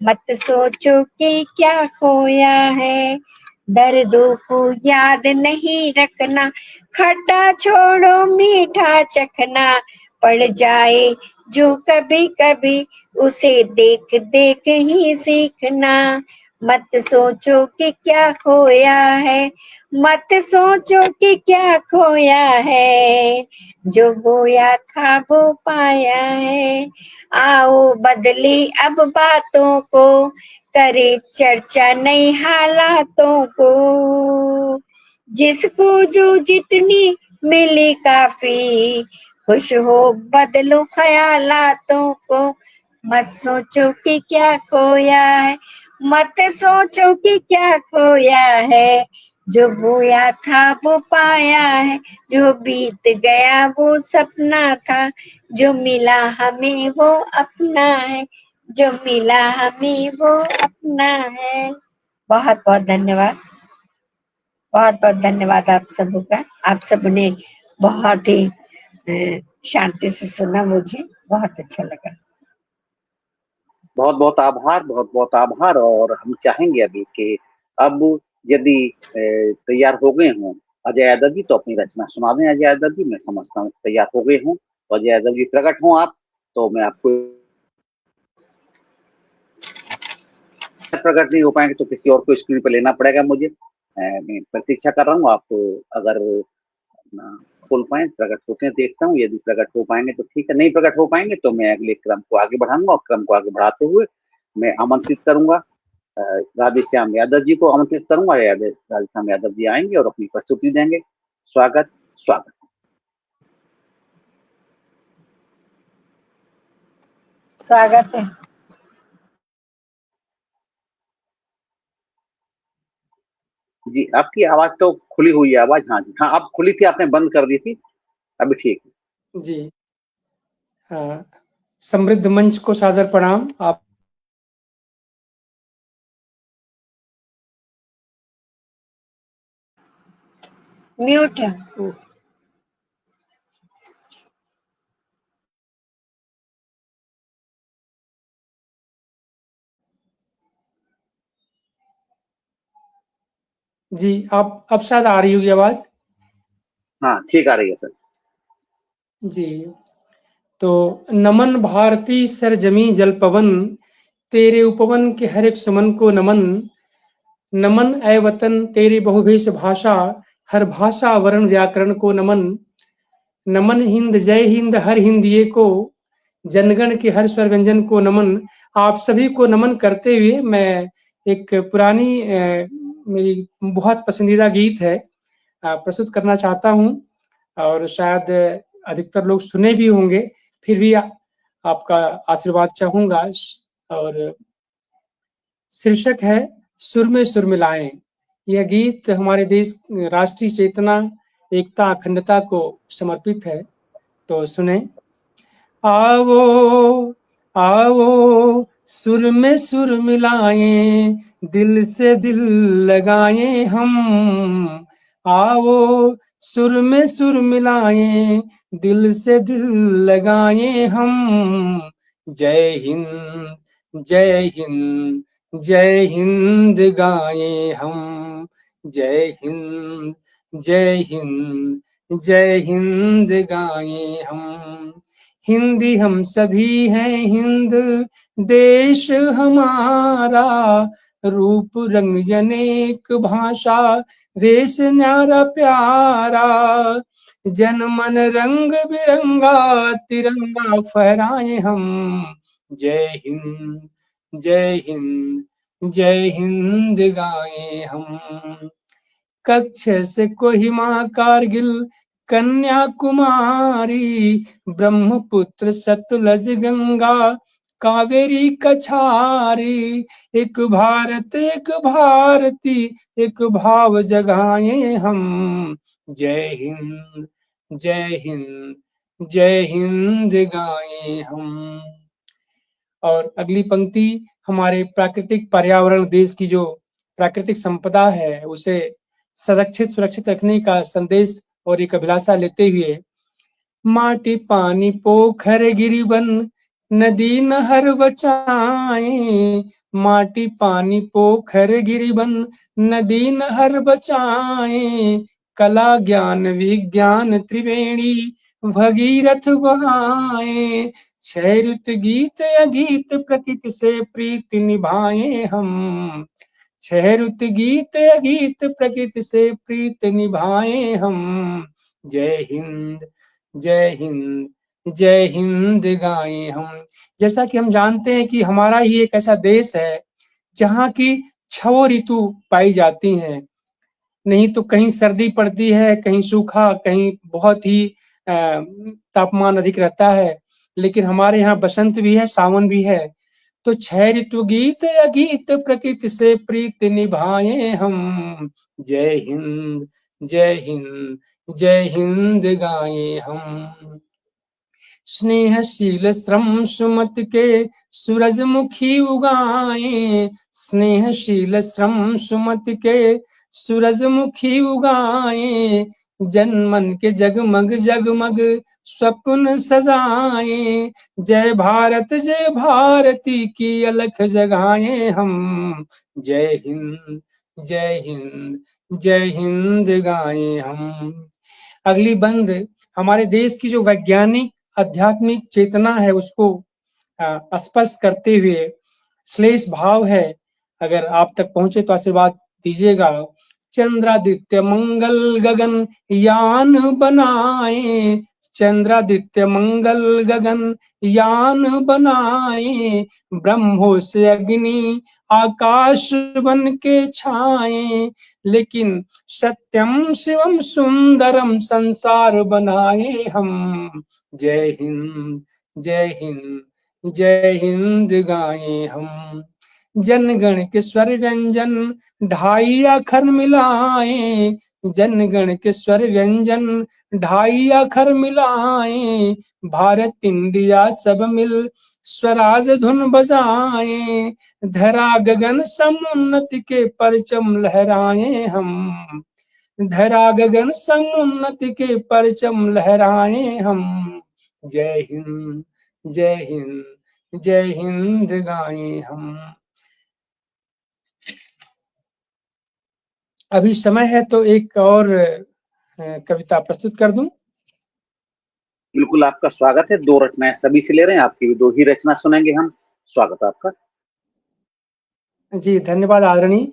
मत सोचो कि क्या खोया है, दर्दों को याद नहीं रखना, खट्टा छोड़ो मीठा चखना, पड़ जाए जो कभी कभी उसे देख देख ही सीखना। मत सोचो कि क्या खोया है, मत सोचो कि क्या खोया है, जो बोया था वो पाया है। आओ बदली अब बातों को, करे चर्चा नई हालातों को, जिसको जो जितनी मिली काफी, खुश हो बदलो ख्यालातों को। मत सोचो कि क्या खोया है, मत सोचो कि क्या खोया है, जो बोया था वो पाया है, जो बीत गया वो सपना था, जो मिला हमें वो अपना है, जो मिला हमें वो अपना है। बहुत बहुत धन्यवाद, बहुत बहुत धन्यवाद आप सबों का। आप सबने बहुत ही शांति से सुना, मुझे बहुत अच्छा लगा। बहुत बहुत आभार, बहुत बहुत आभार। और हम चाहेंगे अभी कि अब यदि तैयार हो गए हों अजय यादव जी तो अपनी रचना सुना दें। अजय यादव जी, मैं समझता हूँ तैयार हो गए हों, तो अजय यादव जी प्रकट हों आप, तो मैं आपको प्रकट नहीं हो पाएंगे तो किसी और को स्क्रीन पर लेना पड़ेगा मुझे। मैं प्रतीक्षा कर रहा हूँ, आप अगर खोल पाए प्रकट होते हैं देखता हूँ, यदि प्रकट हो पाएंगे तो ठीक है, नहीं प्रकट हो पाएंगे तो मैं अगले क्रम को आगे बढ़ाऊंगा, और क्रम को आगे बढ़ाते हुए मैं आमंत्रित करूंगा राधेश्याम यादव जी को आमंत्रित करूंगा। राधेश्याम यादव जी आएंगे और अपनी प्रस्तुति देंगे। स्वागत स्वागत। स्वागत है। जी, आपकी आवाज तो खुली हुई है आवाज। हाँ जी, हाँ आप खुली थी, आपने बंद कर दी थी, अभी ठीक है जी। समृद्ध मंच को सादर प्रणाम। आप म्यूट है। जी, आप अब शायद आ रही होगी आवाज। हाँ ठीक आ रही है सर जी। तो नमन भारती सरजमी जल पवन, तेरे उपवन के हर एक सुमन को नमन। नमन ऐ वतन तेरी बहुभेष भाषा, हर भाषा वर्ण व्याकरण को नमन। नमन हिंद जय हिंद हर हिंदिये को, जनगण के हर स्वर व्यंजन को नमन। आप सभी को नमन करते हुए मैं एक पुरानी मेरी बहुत पसंदीदा गीत है प्रस्तुत करना चाहता हूँ, और शायद अधिकतर लोग सुने भी होंगे, फिर भी आपका आशीर्वाद चाहूंगा। और शीर्षक है सुर में सुर मिलाएं। यह गीत हमारे देश राष्ट्रीय चेतना, एकता, अखंडता को समर्पित है। तो सुने। आओ आओ सुर में सुर मिलाएं, दिल से दिल लगाएं हम। आओ सुर में सुर मिलाएं, दिल से दिल लगाएं हम। जय हिंद जय हिंद जय हिंद गाएं हम। जय हिंद जय हिंद जय हिंद गाएं हम। हिंदी हम सभी हैं हिंद देश हमारा, रूप रंग अनेक भाषा वेश न्यारा प्यारा। जन मन रंग बिरंगा तिरंगा फहराए हम। जय हिंद जय हिंद जय हिंद गाए हम। कच्छ से कोहिमा कारगिल कन्याकुमारी, ब्रह्मपुत्र सतलज गंगा कावेरी कछारी। एक भारत एक भारती, एक भाव जगाए हम। जय हिंद जय हिंद जय हिंद गाए हम। और अगली पंक्ति हमारे प्राकृतिक पर्यावरण, देश की जो प्राकृतिक संपदा है उसे संरक्षित सुरक्षित रखने का संदेश और एक अभिलाषा लेते हुए, माटी पानी पोखर गिरिवन नदी नहर बचाएं, माटी पानी पोखर गिरिबन नदी नहर बचाए, कला ज्ञान विज्ञान त्रिवेणी भगीरथ बहाए, छह ऋतु गीत अगीत प्रकृति से प्रीति निभाए हम, छह ऋतु गीत अगीत प्रकृति से प्रीत निभाए हम, जय हिंद जय हिंद जय हिंद गाएं हम। जैसा कि हम जानते हैं कि हमारा ही एक ऐसा देश है जहाँ की 6 ऋतु पाई जाती हैं, नहीं तो कहीं सर्दी पड़ती है, कहीं सूखा, कहीं बहुत ही तापमान अधिक रहता है, लेकिन हमारे यहाँ बसंत भी है, सावन भी है। तो 6 ऋतु गीत अगीत प्रकृति से प्रीत निभाए हम, जय हिंद जय हिंद जय हिंद गाए हम। स्नेहशील श्रम सुमत के सूरजमुखी उगाए, स्नेहशील श्रम सुमत के सूरजमुखी उगाए, जनमन के जगमग जगमग स्वप्न सजाए, जय भारती की अलख जगाए हम, जय हिंद जय हिंद जय हिंद गाए हम। अगली बंद हमारे देश की जो वैज्ञानिक आध्यात्मिक चेतना है उसको स्पष्ट करते हुए श्लेष भाव है, अगर आप तक पहुंचे तो आशीर्वाद दीजिएगा। चंद्रादित्य मंगल गगन यान बनाए, चंद्रादित्य मंगल गगन यान बनाए, ब्रह्मोस से अग्नि आकाश बन के छाए, लेकिन सत्यम शिवम सुंदरम संसार बनाए हम, जय हिंद जय हिंद जय हिंद गाए हम। जनगण के स्वर व्यंजन 2.5 अक्षर मिलाए, जनगण के स्वर व्यंजन 2.5 अक्षर मिलाए, भारत इंडिया सब मिल स्वराज धुन बजाए, धरा गगन समुन्नति के परचम लहराए हम, धरा गगन समुन्नति के परचम लहराए हम, जय हिंद जय हिंद जय हिंद गाए हम। अभी समय है तो एक और कविता प्रस्तुत कर दूं। बिल्कुल, आपका स्वागत है। 2 रचनाएं सभी से ले रहे हैं, आपकी भी 2 ही रचना सुनेंगे हम। स्वागत है आपका। जी धन्यवाद आदरणीय।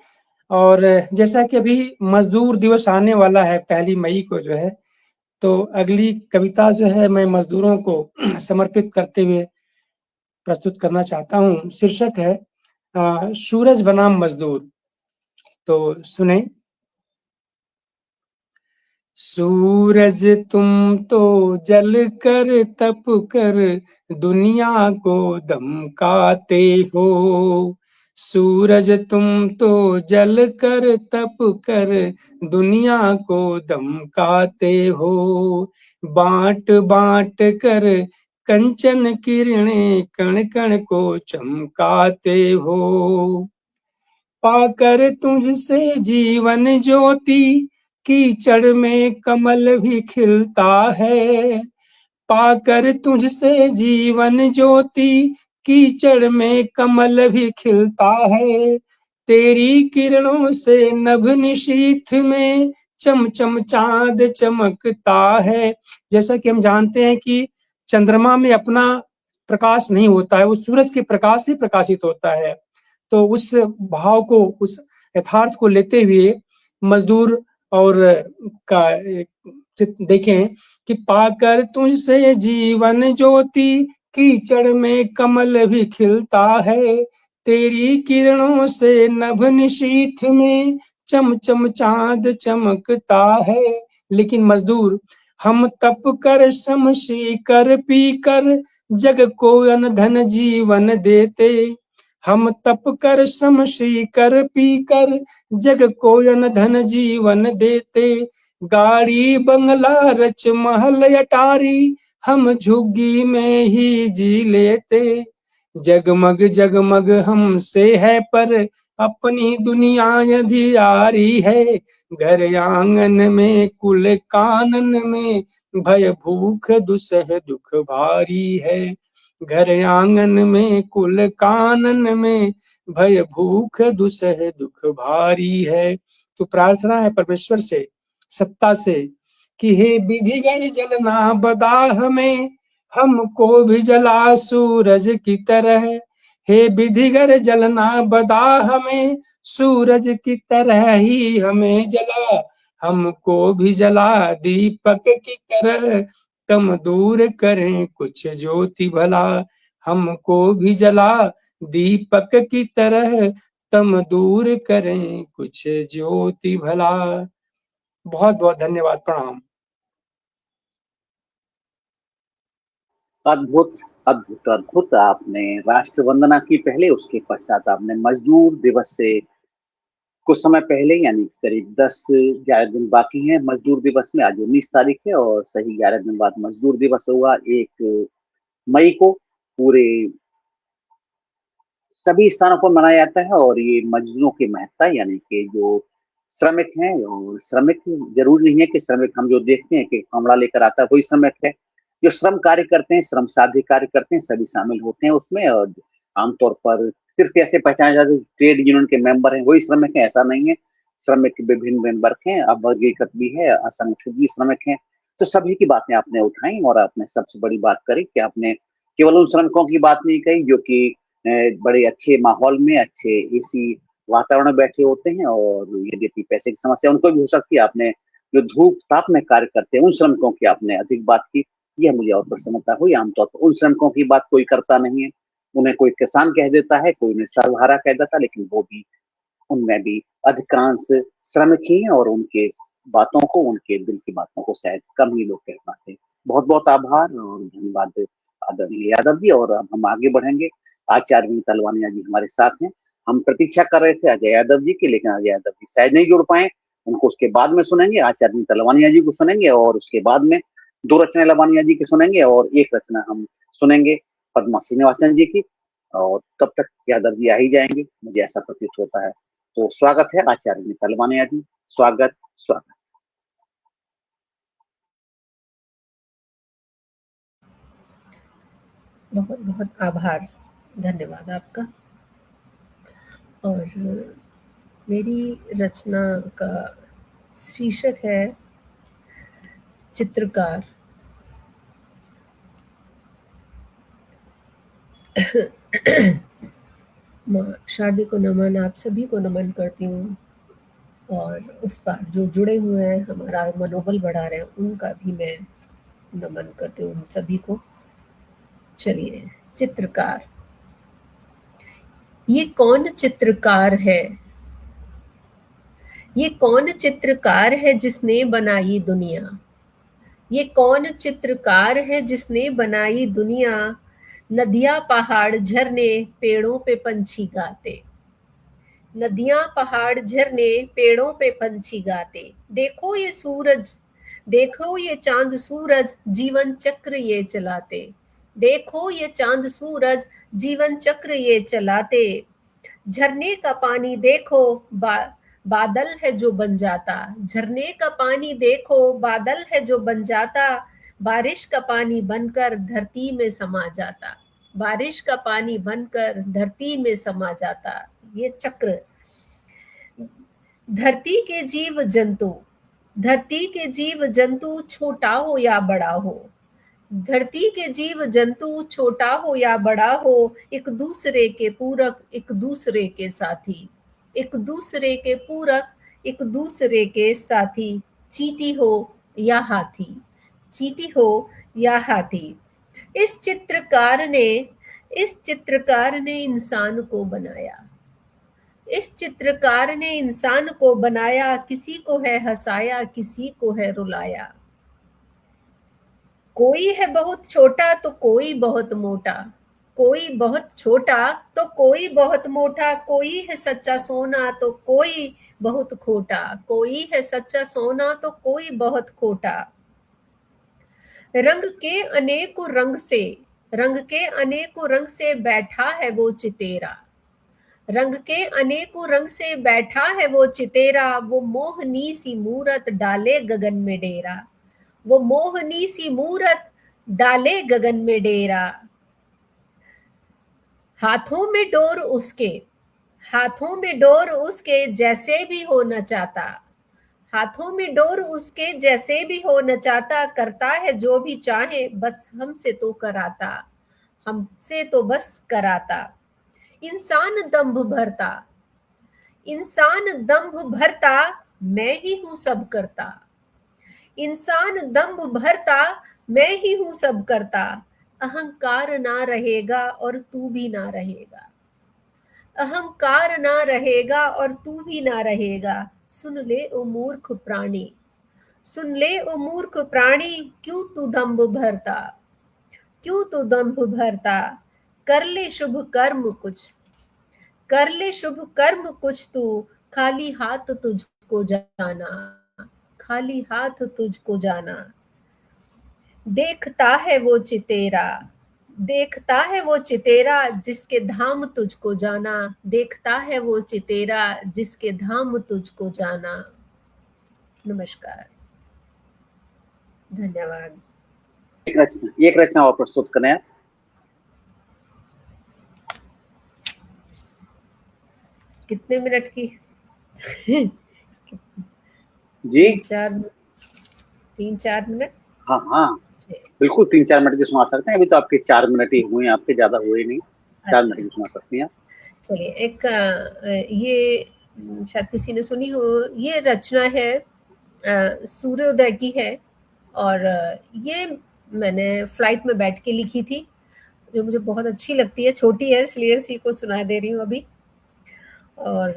और जैसा कि अभी मजदूर दिवस आने वाला है 1 मई को जो है, तो अगली कविता जो है मैं मजदूरों को समर्पित करते हुए प्रस्तुत करना चाहता हूँ। शीर्षक है सूरज बनाम मजदूर। तो सुने। सूरज तुम तो जल कर तप कर दुनिया को धमकाते हो, सूरज तुम तो जल कर तप कर दुनिया को धमकाते हो, बांट बांट कर कंचन किरणें कण कण को चमकाते हो, पाकर तुझसे जीवन ज्योति कीचड़ में कमल भी खिलता है, पाकर तुझसे जीवन ज्योति कीचड़ में कमल भी खिलता है, तेरी किरणों से नभ निशीथ में चमचम चांद चमकता है। जैसा कि हम जानते हैं कि चंद्रमा में अपना प्रकाश नहीं होता है, वो सूरज के प्रकाश से प्रकाशित होता है। तो उस भाव को, उस यथार्थ को लेते हुए मजदूर और का देखें कि पाकर तुझसे जीवन ज्योति कीचड़ में कमल भी खिलता है, तेरी किरणों से नभ निशीथ में चमचम चांद चमकता है। लेकिन मजदूर हम तप कर श्रम कर पी कर जग को अन्न धन जीवन देते, हम तप कर श्रम कर पी कर जग को अन्न धन जीवन देते, गाड़ी बंगला रच महल अटारी हम झुग्गी में ही जी लेते, जगमग जगमग हमसे है पर अपनी दुनिया अंधियारी है, घर आंगन में कुल कानन में भय भूख दुसह दुख भारी है, घर आंगन में कुल कानन में भय भूख दुसह दुख भारी है। तो प्रार्थना है परमेश्वर से, सत्ता से, कि हे विधिगर जलना बदा हमें, हमको भी जला सूरज की तरह। हे विधिगर जलना बदा हमें, सूरज की तरह ही हमें जला। हमको भी जला दीपक की तरह, कम दूर करें कुछ ज्योति भला। हमको भी जला दीपक की तरह, तम दूर करें कुछ ज्योति भला। बहुत बहुत धन्यवाद, प्रणाम। अद्भुत अद्भुत अद्भुत। आपने राष्ट्र वंदना की पहले, उसके पश्चात आपने मजदूर दिवस से कुछ समय पहले, यानी करीब 10-11 दिन बाकी हैं मजदूर दिवस में। आज 19 तारीख है और सही 11 दिन बाद मजदूर दिवस होगा 1 मई को। पूरे सभी स्थानों पर मनाया जाता है और ये मजदूरों की महत्ता, यानी कि जो श्रमिक हैं, और श्रमिक जरूरी नहीं है कि श्रमिक हम जो देखते हैं कि कामड़ा लेकर आता है वही श्रमिक है। जो श्रम कार्य करते हैं, श्रम साध्य कार्य करते हैं, सभी शामिल होते हैं उसमें। और आमतौर पर सिर्फ ऐसे पहचाने जाते हैं ट्रेड यूनियन के मेंबर हैं वही श्रमिक हैं, ऐसा नहीं है। श्रमिक के विभिन्न विभिन्न वर्ग हैं, अवर्गीकृत भी है, असंगठित भी श्रमिक हैं। तो सभी की बातें आपने उठाई और आपने सबसे बड़ी बात करी कि आपने केवल उन श्रमिकों की बात नहीं कही जो कि बड़े अच्छे माहौल में, अच्छे एसी वातावरण में बैठे होते हैं, और यदि पैसे की समस्या उनको भी हो सकती है। आपने जो धूप ताप में कार्य करते हैं उन श्रमिकों की आपने अधिक बात की, यह मुझे और प्रसन्नता हुई। आमतौर पर उन श्रमिकों की बात कोई करता नहीं है, उन्हें कोई किसान कह देता है, कोई उन्हें सर्वहारा कह देता है, लेकिन वो भी, उनमें भी अधिकांश श्रमिक ही हैं और उनके बातों को, उनके दिल की बातों को शायद कम ही लोग कह पाते हैं। बहुत बहुत आभार और धन्यवाद आदरणीय यादव जी। और अब हम आगे बढ़ेंगे। आचार्य विनीता लवानिया जी हमारे साथ हैं। हम प्रतीक्षा कर रहे थे अजय यादव जी की, लेकिन अजय यादव जी शायद नहीं जुड़ पाए। उनको उसके बाद में सुनेंगे, आचार्य विनीता लवानिया जी को सुनेंगे और उसके बाद में 2 रचना लवानिया जी की सुनेंगे और 1 रचना हम सुनेंगे पद्मा श्रीनिवासन जी की। और तब तक यादव जी आ ही जाएंगे, मुझे ऐसा प्रतीत होता है। तो स्वागत है आचार्य विनीता लवानिया जी, स्वागत स्वागत। बहुत बहुत आभार, धन्यवाद आपका। और मेरी रचना का शीर्षक है चित्रकार। माँ शारदे को नमन, आप सभी को नमन करती हूँ, और उस पर जो जुड़े हुए हैं, हमारा मनोबल बढ़ा रहे हैं, उनका भी मैं नमन करती हूँ, उन सभी को। चलिए, चित्रकार। ये कौन चित्रकार है? ये कौन चित्रकार है जिसने बनाई दुनिया? ये कौन चित्रकार है जिसने बनाई दुनिया? नदियाँ पहाड़ झरने, पेड़ों पे पंछी गाते। नदियाँ पहाड़ झरने, पेड़ों पे पंछी गाते। देखो ये सूरज, देखो ये चांद सूरज, जीवन चक्र ये चलाते। देखो ये चांद सूरज, जीवन चक्र ये चलाते। झरने का पानी देखो, बादल है जो बन जाता। झरने का पानी देखो, बादल है जो बन जाता। बारिश का पानी बनकर धरती में समा जाता। बारिश का पानी बनकर धरती में समा जाता। ये चक्र। धरती के जीव जंतु, धरती के जीव जंतु, छोटा हो या बड़ा हो। धरती के जीव जंतु, छोटा हो या बड़ा हो, एक दूसरे के पूरक, एक दूसरे के साथी। एक दूसरे के पूरक, एक दूसरे के साथी। चींटी हो या हाथी, चींटी हो या हाथी। इस चित्रकार ने इंसान को बनाया। इस चित्रकार ने इंसान को बनाया। किसी को है हंसाया, किसी को है रुलाया। कोई है बहुत छोटा तो कोई बहुत मोटा। कोई बहुत छोटा तो कोई बहुत मोटा। कोई है सच्चा सोना तो कोई बहुत खोटा। कोई है सच्चा सोना तो कोई बहुत खोटा। रंग के अनेकों रंग से, रंग के अनेकों रंग से बैठा है वो चितेरा। रंग के अनेकों रंग से बैठा है वो चितेरा। वो मोहनी सी मूरत डाले गगन में डेरा। वो मोहनी सी मूरत डाले गगन में डेरा। हाथों में डोर उसके, हाथों में डोर उसके जैसे भी होना चाहता, हाथों में डोर उसके जैसे भी होना चाहता, करता है जो भी चाहे बस हमसे तो कराता, हमसे तो बस कराता। इंसान दंभ भरता, इंसान दंभ भरता, मैं ही हूं सब करता, इंसान दंभ भरता, मैं ही हूं सब करता। अहंकार ना रहेगा और तू भी ना रहेगा, अहंकार ना रहेगा और तू भी ना रहेगा। सुन ले ओ मूर्ख प्राणी, सुन ले ओ मूर्ख प्राणी, क्यों तू दंभ भरता, क्यों तू दंभ भरता। कर ले शुभ कर्म कुछ, कर ले शुभ कर्म कुछ तू, खाली हाथ तुझको जाना, खाली हाथ तुझको जाना। देखता है वो चितेरा, देखता है वो चितेरा, जिसके धाम तुझको जाना, देखता है वो चितेरा, जिसके धाम तुझको जाना। नमस्कार, धन्यवाद। एक रचना और प्रस्तुत करें। कितने मिनट की? जी 3-4 मिनट। हाँ हाँ बिल्कुल 3-4 मिनट की सुना सकते हैं। अभी तो आपके 4 मिनट ही हुए हैं, आपके ज्यादा हुए नहीं। 4 मिनट की सुना सकती हैं। चलिए, एक ये शायद किसी ने सुनी हो, ये रचना है सूर्योदय की है, और ये मैंने फ्लाइट में बैठ के लिखी थी, जो मुझे बहुत अच्छी लगती है। छोटी है इसलिए इसी को सुना दे रही हूँ अभी। और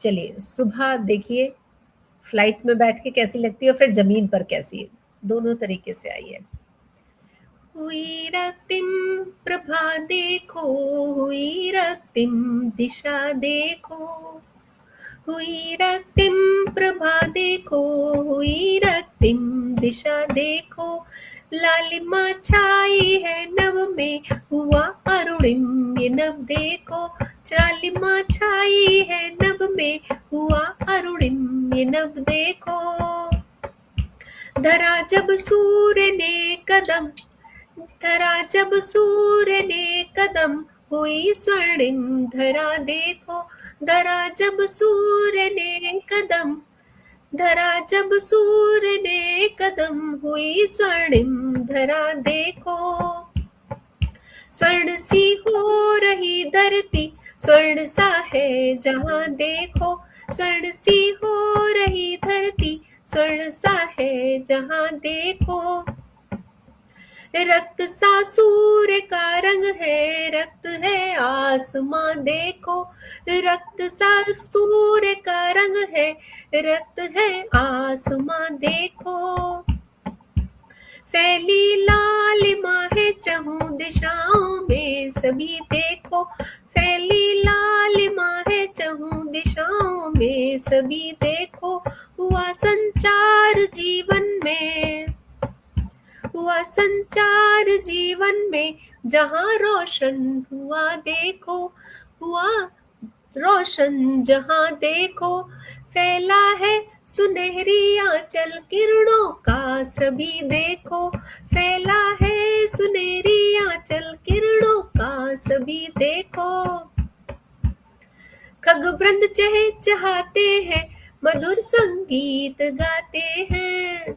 चलिए, सुबह देखिए फ्लाइट में बैठ के कैसी लगती है और फिर जमीन पर कैसी है, दोनों तरीके से आई है। हुई रक्तिम प्रभा देखो, हुई रक्तिम दिशा देखो, हुई रक्तिम प्रभा देखो, हुई रक्तिम दिशा देखो, लालिमा छाई है नभ में, हुआ अरुणिम ये नभ देखो, लालिमा छाई है नभ में, हुआ अरुणिम ये नभ देखो। धरा जब सूर्य ने कदम, धरा जब सूर्य ने कदम, हुई स्वर्णिम धरा देखो, धरा जब सूर्य ने कदम, धरा जब सूर्य ने कदम, हुई स्वर्णिम धरा देखो। स्वर्ण सी हो रही धरती, स्वर्ण सा है जहां देखो, स्वर्ण सी हो रही धरती, स्वर्ण सा है जहां देखो। रक्त सा सूर्य का रंग है, रक्त है आसमां देखो, रक्त सा सूर्य का रंग है, रक्त है आसमां देखो। फैली लालिमा है चहुं दिशाओं में सभी देखो, फैली लालिमा है चहुं दिशाओं में सभी देखो। हुआ संचार जीवन में, हुआ संचार जीवन में, जहां रोशन हुआ देखो, हुआ रोशन जहां देखो। फैला है सुनहरी आंचल किरणों का सभी देखो, फैला है सुनहरी आंचल किरणों का सभी देखो। खगवृंद चहचहाते हैं, मधुर संगीत गाते हैं,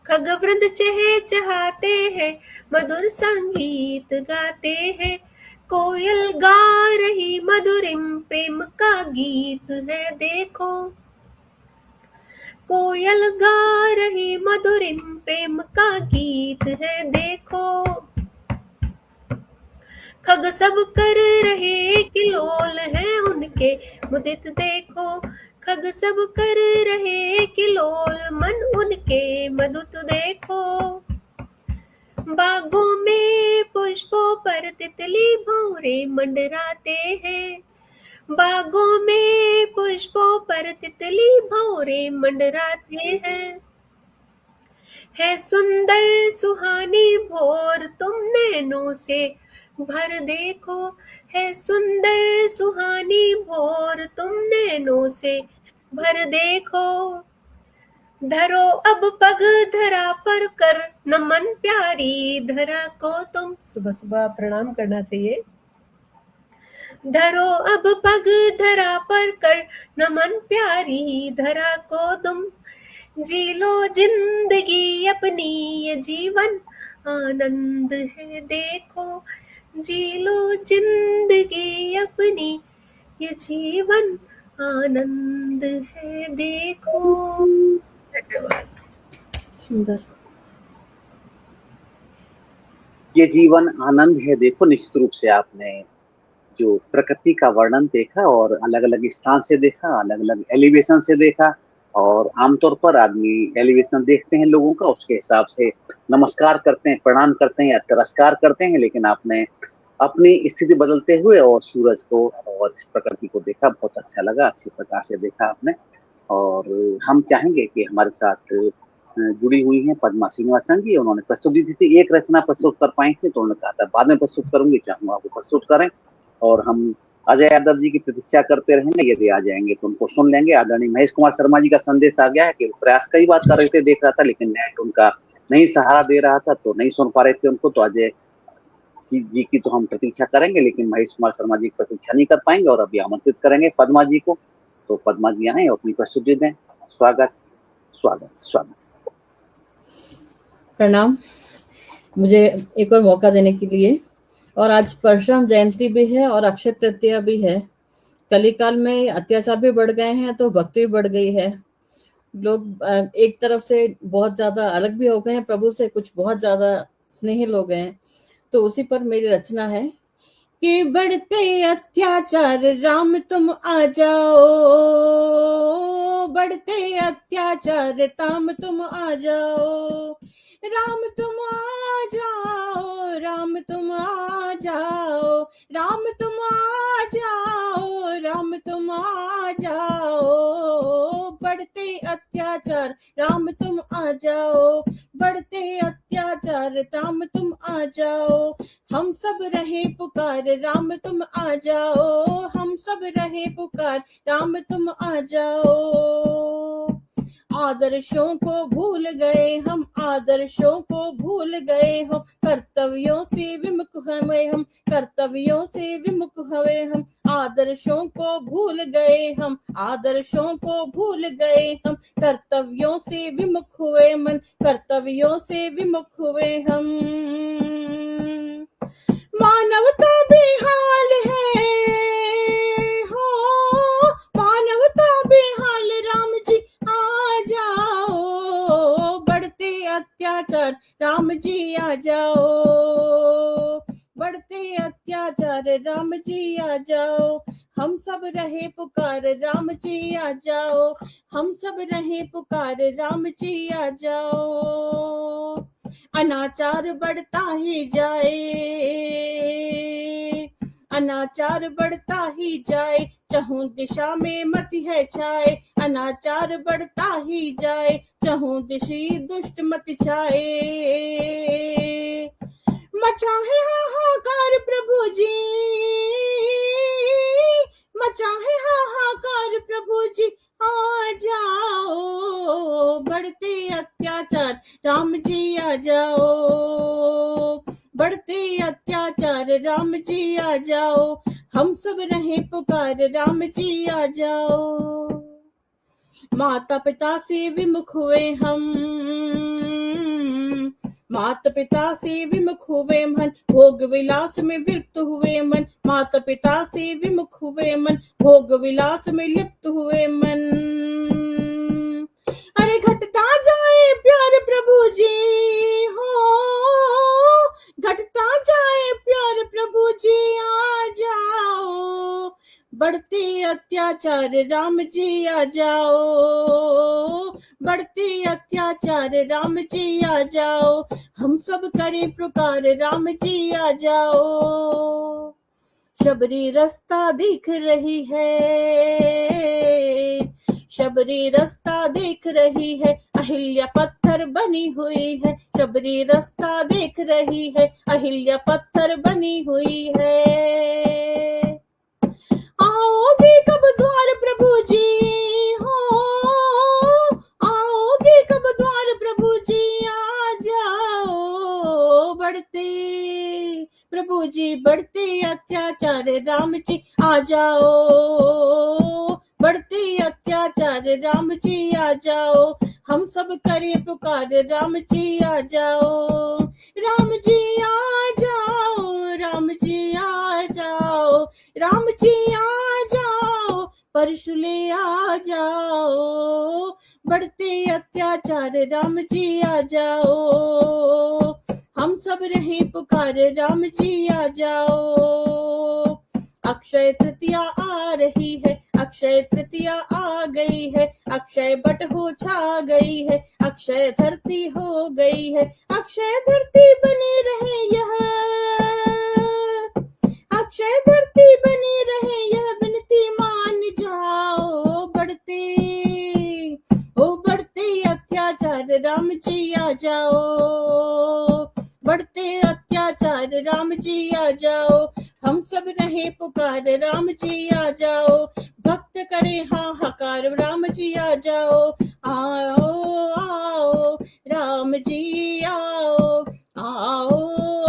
खगवृंद चहचहाते हैं, मधुर संगीत गाते हैं। कोयल गा रही मधुरिम प्रेम का गीत है देखो, कोयल गा रही मधुरिम प्रेम का गीत है देखो। खग सब कर रहे किलोल है उनके मुदित देखो, खग सब कर रहे किलोल मन उनके मधुत देखो। बागों में पुष्पों पर तितली भौरे मंडराते हैं, बागों में पुष्पों पर तितली भौरे मंडराते हैं। है सुंदर सुहानी भोर तुम नैनों से भर देखो, है सुंदर सुहानी भोर तुम नैनों से भर देखो। धरो अब पग धरा पर कर नमन प्यारी धरा को तुम, सुबह सुबह प्रणाम करना चाहिए। धरो अब पग धरा पर कर नमन, प्यारी धरा को तुम जी लो जिंदगी अपनी, ये जीवन आनंद है देखो, जी लो जिंदगी अपनी, ये जीवन आनंद है देखो। धन्यवाद। सुंदर। ये जीवन आनंद है देखो, निश्चित रूप से आपने जो प्रकृति का वर्णन देखा और अलग अलग स्थान से देखा, अलग अलग एलिवेशन से देखा, और आमतौर पर आदमी एलिवेशन देखते हैं लोगों का, उसके हिसाब से नमस्कार करते हैं, प्रणाम करते हैं या तिरस्कार करते हैं, लेकिन आपने अपनी स्थिति बदलते हुए और सूरज को और इस प्रकृति को देखा, बहुत अच्छा लगा, अच्छी प्रकार से देखा आपने। और हम चाहेंगे कि हमारे साथ जुड़ी हुई हैं पद्मा श्रीनिवासन जी, उन्होंने प्रस्तुति दी थी, एक रचना प्रस्तुत कर पाई थी, तो उन्होंने कहा था बाद में प्रस्तुत करूंगी, चाहूंगा वो प्रस्तुत करें, और हम अजय यादव जी की प्रतीक्षा करते रहेंगे, यदि आ जाएंगे तो उनको सुन लेंगे। आदरणीय महेश कुमार शर्मा जी का संदेश आ गया है कि प्रयास कई बात कर रहे थे, देख रहा था, लेकिन नेट उनका नहीं सहारा दे रहा था, तो नहीं सुन पा रहे थे उनको, तो अजय जी की तो हम प्रतीक्षा करेंगे, लेकिन महेश कुमार शर्मा जी की प्रतीक्षा नहीं कर पाएंगे, और अभी आमंत्रित करेंगे पद्मा जी को, तो पद्मा जी आए और अपनी प्रस्तुति दें। स्वागत स्वागत स्वागत। प्रणाम मुझे एक और मौका देने के लिए। और आज परशुराम जयंती भी है और अक्षय तृतीया भी है। कलिकाल में अत्याचार भी बढ़ गए हैं तो भक्ति भी बढ़ गई है। लोग एक तरफ से बहुत ज्यादा अलग भी हो गए हैं प्रभु से, कुछ बहुत ज्यादा स्नेही लोग हैं। तो उसी पर मेरी रचना है कि बढ़ते अत्याचार राम तुम आ जाओ, बढ़ते अत्याचार राम तुम आ जाओ, राम तुम आ जाओ, राम तुम आ जाओ, राम तुम आ जाओ, राम तुम आ जाओ, बढ़ते अत्याचार राम तुम आ जाओ, बढ़ते अत्याचार राम तुम आ जाओ, हम सब रहे पुकार राम तुम आ जाओ, हम सब रहे पुकार राम तुम आ जाओ, आदर्शों को भूल गए हम, आदर्शों को भूल गए हम, कर्तव्यों से विमुख हुए हम, कर्तव्यों से विमुख हुए हम, आदर्शों को भूल गए हम, आदर्शों को भूल गए हम, कर्तव्यों से विमुख हुए मन, कर्तव्यों से विमुख हुए हम, मानवता बेहाल है हो, मानवता बेहाल राम जी आ जाओ, बढ़ते अत्याचार राम जी आ जाओ, बढ़ते अत्याचार राम जी आ जाओ, हम सब रहे पुकार राम जी आ जाओ, हम सब रहे पुकार राम जी आ जाओ, अनाचार बढ़ता ही जाए, अनाचार बढ़ता ही जाए, चहु दिशा में मति है छाए, अनाचार बढ़ता ही जाए, चहु दिशी दुष्ट मति छाए, मचा है हाहाकार प्रभु जी, मचा है हाहाकार प्रभु जी आ जाओ, बढ़ते अत्याचार राम जी आ जाओ, बढ़ते अत्याचार राम जी आ जाओ, हम सब रहे पुकार राम जी आ जाओ, माता पिता से विमुख हुए हम, माता पिता से विमुख हुए मन, भोग विलास में विरक्त हुए मन, माता पिता से विमुख हुए मन, भोग विलास में लिप्त हुए मन, अरे घटता जाए प्यार प्रभु जी हो, घटता जाए प्यार प्रभु जी आ जाओ, बढ़ते अत्याचार राम जी आ जाओ, बढ़ते अत्याचार राम जी आ जाओ, हम सब करें पुकार राम जी आ जाओ, शबरी रास्ता दिख रही है, शबरी रास्ता देख रही है, अहिल्या पत्थर बनी हुई है, शबरी रास्ता देख रही है, अहिल्या पत्थर बनी हुई है, आओगे कब द्वार प्रभु जी हो, आओगे कब द्वार प्रभु जी आ जाओ, बढ़ते प्रभु जी बढ़ते अत्याचार राम जी आ जाओ, बढ़ते अत्याचार राम जी आ जाओ, हम सब करे पुकार राम जी आ जाओ, राम जी आ जाओ, राम जी आ जाओ, राम जी आ जाओ, परशुले आ जाओ, बढ़ते अत्याचार राम जी आ जाओ, हम सब रहे पुकार राम जी आ जाओ, अक्षय तृतीया आ रही है, अक्षय तृतीया आ गई है, अक्षय बट हो छा गई है, अक्षय धरती हो गई है, अक्षय धरती बनी रहे यह, अक्षय धरती बनी रहे यह विनती मान जाओ, बढ़ते अत्याचार राम जी आ जाओ, बढ़ते अत्याचार राम जी आ जाओ, हम सब रहे पुकार राम जी आ जाओ, भक्त करे हाहाकार राम जी आ जाओ, आओ आओ राम जी आओ, आओ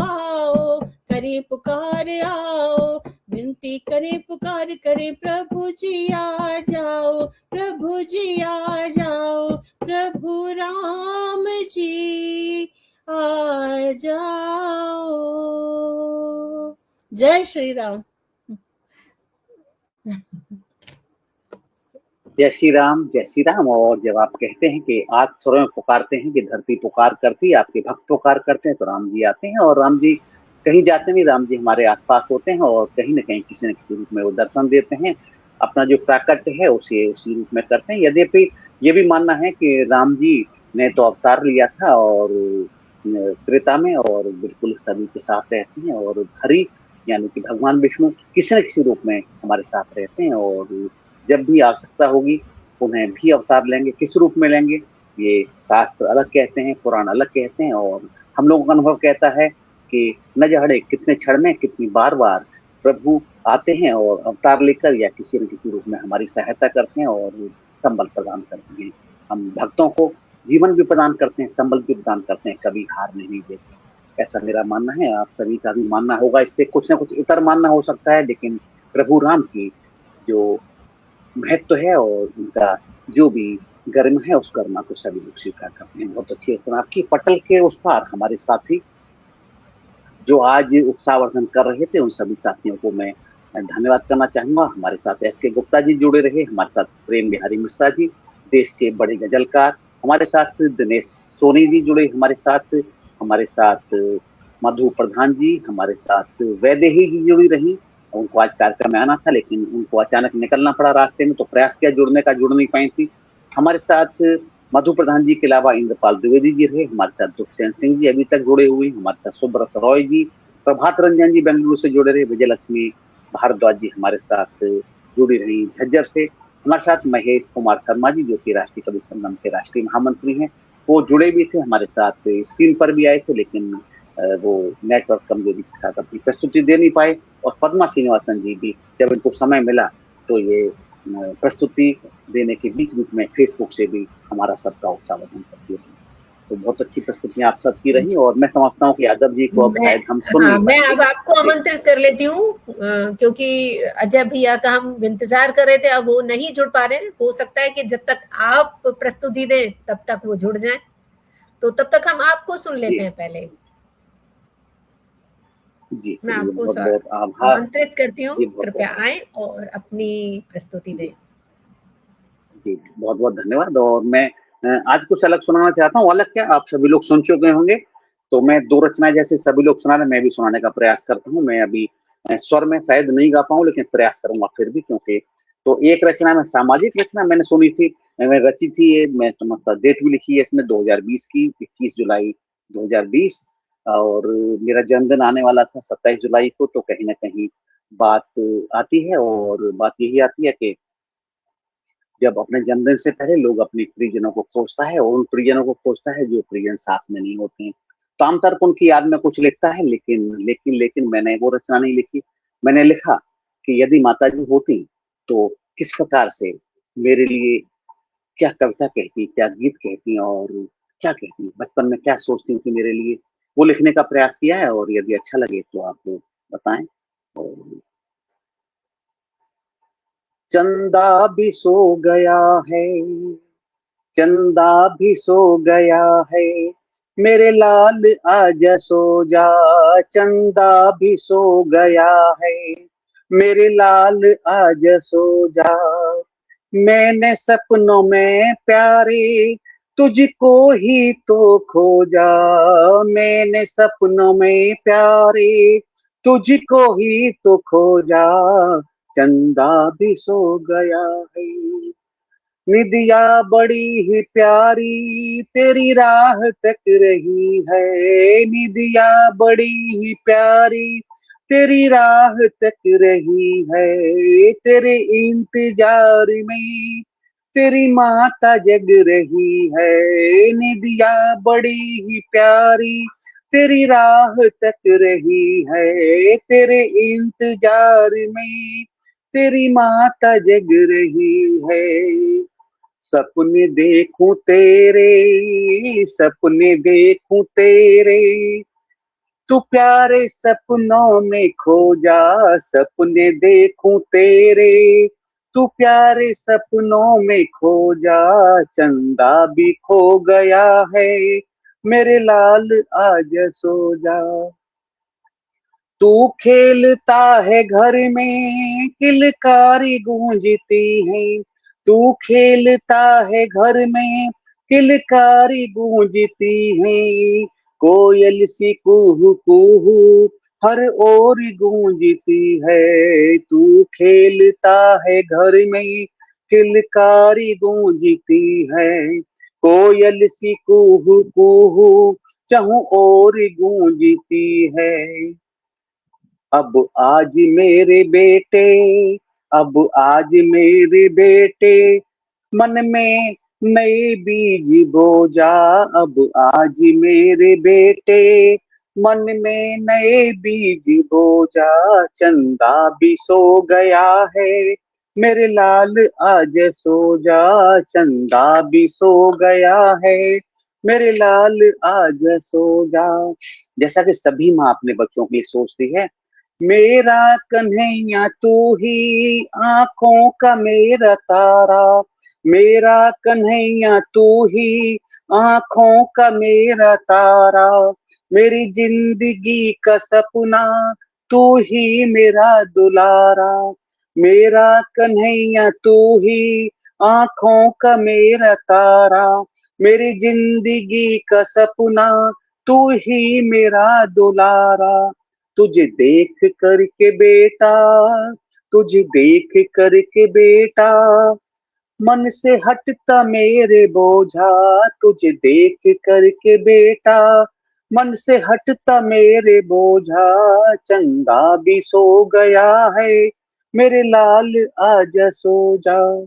आओ करे पुकार आओ, विनती करे पुकार करे प्रभु जी आ जाओ, प्रभु जी आ जाओ, प्रभु राम जी आ जाओ। जय श्री राम। जय श्री राम, जय श्री राम। और जब आप कहते हैं कि आज स्वरों में पुकारते हैं कि धरती पुकार करती है, आपके भक्त पुकार करते हैं, तो राम जी आते हैं, और राम जी कहीं जाते नहीं, राम जी हमारे आसपास होते हैं, और कहीं न कहीं किसी न किसी रूप में वो दर्शन देते हैं, अपना जो प्राकट्य है उसे उसी रूप में करते हैं। यद्यपि ये भी मानना है कि राम जी ने तो अवतार लिया था और त्रेता में, और बिल्कुल सभी के साथ रहते हैं, और हरि यानी कि भगवान विष्णु किसी न किसी रूप में हमारे साथ रहते हैं, और जब भी आवश्यकता होगी उन्हें भी अवतार लेंगे। किस रूप में लेंगे ये शास्त्र अलग कहते हैं, पुराण अलग कहते हैं, और हम लोगों का अनुभव कहता है कि न जाने कितने क्षण में कितनी बार बार प्रभु आते हैं और अवतार लेकर या किसी न किसी रूप में हमारी सहायता करते हैं और संबल प्रदान करते हैं। हम भक्तों को जीवन भी प्रदान करते हैं, संबल भी प्रदान करते हैं, कभी हार नहीं देते। ऐसा मेरा मानना है, आप सभी का भी मानना होगा। इससे कुछ ना कुछ इतर मानना हो सकता है, लेकिन प्रभु राम की जो महत्व है और उनका जो भी गरिमा है, उस गरिमा को सभी लोग स्वीकार करते हैं। बहुत अच्छी रचना आपकी। पटल के उस पार हमारे साथी जो आज उत्साहवर्धन कर रहे थे, उन सभी साथियों को मैं धन्यवाद करना चाहूंगा। हमारे साथ एस के गुप्ता जी जुड़े रहे, हमारे साथ प्रेम बिहारी मिश्रा जी, देश के बड़े गजलकार, हमारे साथ दिनेश सोनी जी जुड़े, हमारे साथ मधु प्रधान जी, हमारे साथ वैदेही जी जुड़ी रही। उनको आज कार्यक्रम में आना था, लेकिन उनको अचानक निकलना पड़ा रास्ते में, तो प्रयास किया जुड़ने का, जुड़ नहीं पाई थी। हमारे साथ मधु प्रधान जी के अलावा इंद्रपाल द्विवेदी जी रहे, हमारे साथ दुखसेन सिंह जी अभी तक जुड़े हुए, हमारे साथ सुब्रत रॉय जी, प्रभात रंजन जी बेंगलुरु से जुड़े रहे, विजयलक्ष्मी भारद्वाज जी हमारे साथ जुड़ी रही झज्जर से, हमारे साथ महेश कुमार शर्मा जी जो कि राष्ट्रीय कवि संगम के राष्ट्रीय महामंत्री हैं, वो जुड़े भी थे, हमारे साथ स्क्रीन पर भी आए थे, लेकिन वो नेटवर्क कमजोरी के साथ अपनी प्रस्तुति दे नहीं पाए। और पद्मा श्रीनिवासन जी भी जब इनको समय मिला तो ये प्रस्तुति देने के बीच बीच में फेसबुक से भी हमारा सबका उत्साहवर्धन करती रही। तो बहुत अच्छी प्रस्तुतियां आप सबकी रही, और मैं समझता हूँ कि यादव जी को अब शायद हम सुन नहीं मैं अब आपको आमंत्रित कर लेती हूँ, क्योंकि अजय भैया का हम इंतजार कर रहे थे, अब वो नहीं जुड़ पा रहे। हो सकता है कि जब तक आप प्रस्तुति दें तब तक वो जुड़ जाएं, तो तब तक हम आपको सुन लेते हैं पहले। जी, मैं आपको बहुत बहुत आभार आमंत्रित करती हूँ, कृपया आए और अपनी प्रस्तुति दें। जी, बहुत बहुत धन्यवाद। और मैं आज कुछ अलग सुनाना चाहता हूँ। अलग क्या, आप सभी लोग सुन चुके होंगे, तो मैं दो रचनाएं जैसे सभी लोग सुना रहे, मैं भी सुनाने का प्रयास करता हूँ। मैं अभी स्वर में शायद नहीं गा पाऊँ, लेकिन प्रयास करूंगा फिर भी, क्योंकि तो एक रचना में सामाजिक रचना मैंने सुनी थी, मैंने रची थी, ये मैं समझता डेट भी लिखी है इसमें 2020 की 21 जुलाई 2020, और मेरा जन्मदिन आने वाला था 27 जुलाई को। तो कहीं ना कहीं बात आती है, और बात यही आती है कि जब अपने जन्मदिन से पहले लोग अपने परिजनों को खोजता है, और उन परिजनों को खोजता है जो परिजन साथ में नहीं होते हैं। तो आमतौर पर उनकी याद में कुछ लिखता है, लेकिन मैंने वो रचना नहीं लिखी। मैंने लिखा कि यदि माता जी होती तो किस प्रकार से मेरे लिए क्या कविता कहती, क्या गीत कहती, और क्या कहती, बचपन में क्या सोचती थी मेरे लिए, वो लिखने का प्रयास किया है। और यदि अच्छा लगे तो आप बताएं। और चंदा भी सो गया है, चंदा भी सो गया है, मेरे लाल आजा सो जा। चंदा भी सो गया है, मेरे लाल आजा सो जा। मैंने सपनों में प्यारे तुझको ही तो खोजा। मैंने सपनों में प्यारे तुझको ही तो खोजा। चंदा भी सो गया है, निदिया बड़ी ही प्यारी तेरी राह तक रही है। निदिया बड़ी ही प्यारी तेरी राह तक रही है। तेरे इंतजार में तेरी माता जग रही है। निदिया बड़ी ही प्यारी तेरी राह तक रही है। तेरे इंतजार में तेरी माता जग रही है। सपने देखूं तेरे, सपने देखूं तेरे, तू प्यारे सपनों में खो जा। सपने देखूं तेरे, तू प्यारे सपनों में खो जा। चंदा भी खो गया है, मेरे लाल आज सो जा। तू खेलता है घर में किलकारी गूंजती है। तू खेलता है घर में किलकारी गूंजती है। कोयल सी कुहू कुहू हर ओर गूंजती है। तू खेलता है घर में किलकारी गूंजती है। कोयल सी कुहू कुहू चहु ओर गूंजती है। अब आज मेरे बेटे, अब आज मेरे बेटे, मन में नए बीज बोजा। अब आज मेरे बेटे, मन में नए बीज बोजा। चंदा भी सो गया है, मेरे लाल आज सो जा। चंदा भी सो गया है, मेरे लाल आज सो जा। जैसा कि सभी माँ अपने बच्चों के लिए सोचती है, मेरा कन्हैया तू ही आंखों का मेरा तारा। मेरा कन्हैया तू ही आंखों का मेरा तारा। मेरी जिंदगी का सपना तू ही मेरा दुलारा। मेरा कन्हैया तू ही आंखों का मेरा तारा। मेरी जिंदगी का सपना तू ही मेरा दुलारा। तुझे देख करके बेटा, तुझे देख करके बेटा, मन से हटता मेरे बोझा। तुझे देख करके बेटा, मन से हटता मेरे बोझा। चंदा भी सो गया है, मेरे लाल आजा सो जा।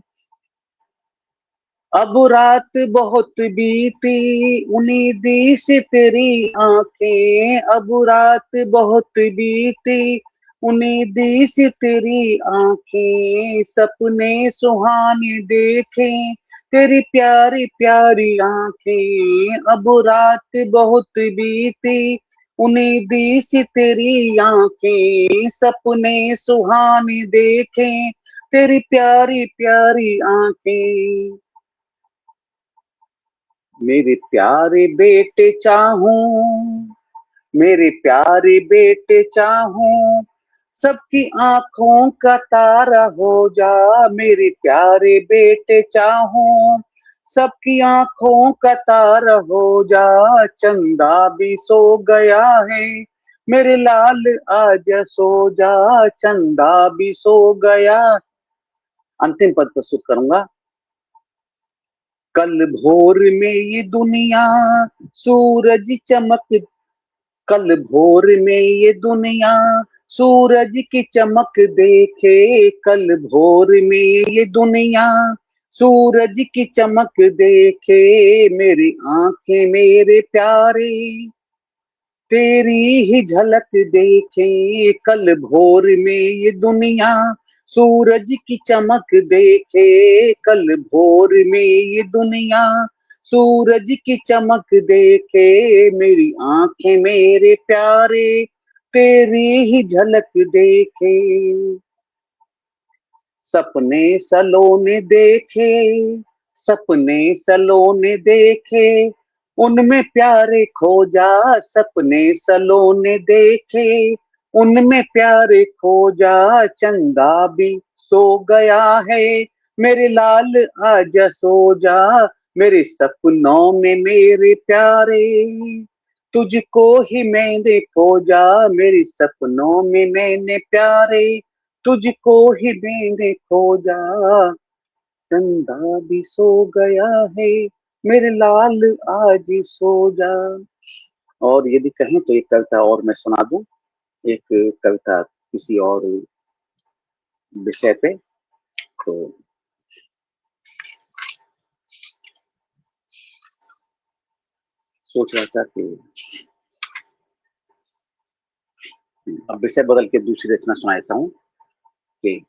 अब रात बहुत बीती उन्नीदी से तेरी आंखें। अब रात बहुत बीती उन्नीदी से तेरी आंखें। सपने सुहाने देखे तेरी प्यारी प्यारी आंखें। अब रात बहुत बीती उन्नीदी से तेरी आंखें। सपने सुहाने देखे तेरी प्यारी प्यारी आंखें। मेरे प्यारे बेटे चाहूं, मेरे प्यारे बेटे चाहूं, सबकी आंखों का तारा हो जा। मेरे प्यारे बेटे चाहूं, सबकी आंखों का तारा हो जा। चंदा भी सो गया है, मेरे लाल आजा सो जा। चंदा भी सो गया। अंतिम पद प्रस्तुत करूंगा। कल भोर में ये दुनिया सूरज चमक, कल भोर में ये दुनिया सूरज की चमक देखे। कल भोर में ये दुनिया सूरज की चमक देखे। मेरी आंखें मेरे प्यारे तेरी ही झलक देखे। कल भोर में ये दुनिया सूरज की चमक देखे। कल भोर में ये दुनिया सूरज की चमक देखे। मेरी आंखें मेरे प्यारे तेरी ही झलक देखे। सपने सलोने देखे, सपने सलोने देखे, उनमें प्यारे खोजा, सपने सलोने देखे, उनमें प्यारे खोजा, चंदा भी सो गया है, मेरे लाल आजा सो जा, मेरे सपनों में मेरे प्यारे, तुझको ही मैंने खोजा, मेरे सपनों में मैंने प्यारे, तुझको ही मैंने खोजा, चंदा भी सो गया है, मेरे लाल आज सो जा। और यदि कहें तो एक कविता और मैं सुना दूं, एक कविता किसी और विषय पे। तो सोच रहा था कि अब विषय बदल के दूसरी रचना सुनाता हूँ कि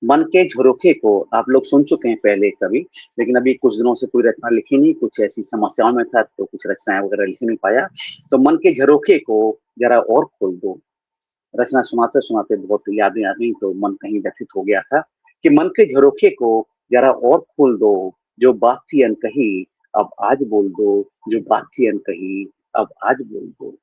मन के झरोखे को आप लोग सुन चुके हैं पहले कभी, लेकिन अभी कुछ दिनों से कोई रचना लिखी नहीं, कुछ ऐसी समस्याओं में था तो कुछ रचनाएं वगैरह लिख नहीं पाया। तो मन के झरोखे को जरा और खोल दो, रचना सुनाते सुनाते बहुत यादें आ गई तो मन कहीं व्यथित हो गया था कि मन के झरोखे को जरा और खोल दो, जो बात थी अनकही अब आज बोल दो, जो बात थी अनकही अब आज बोल दो।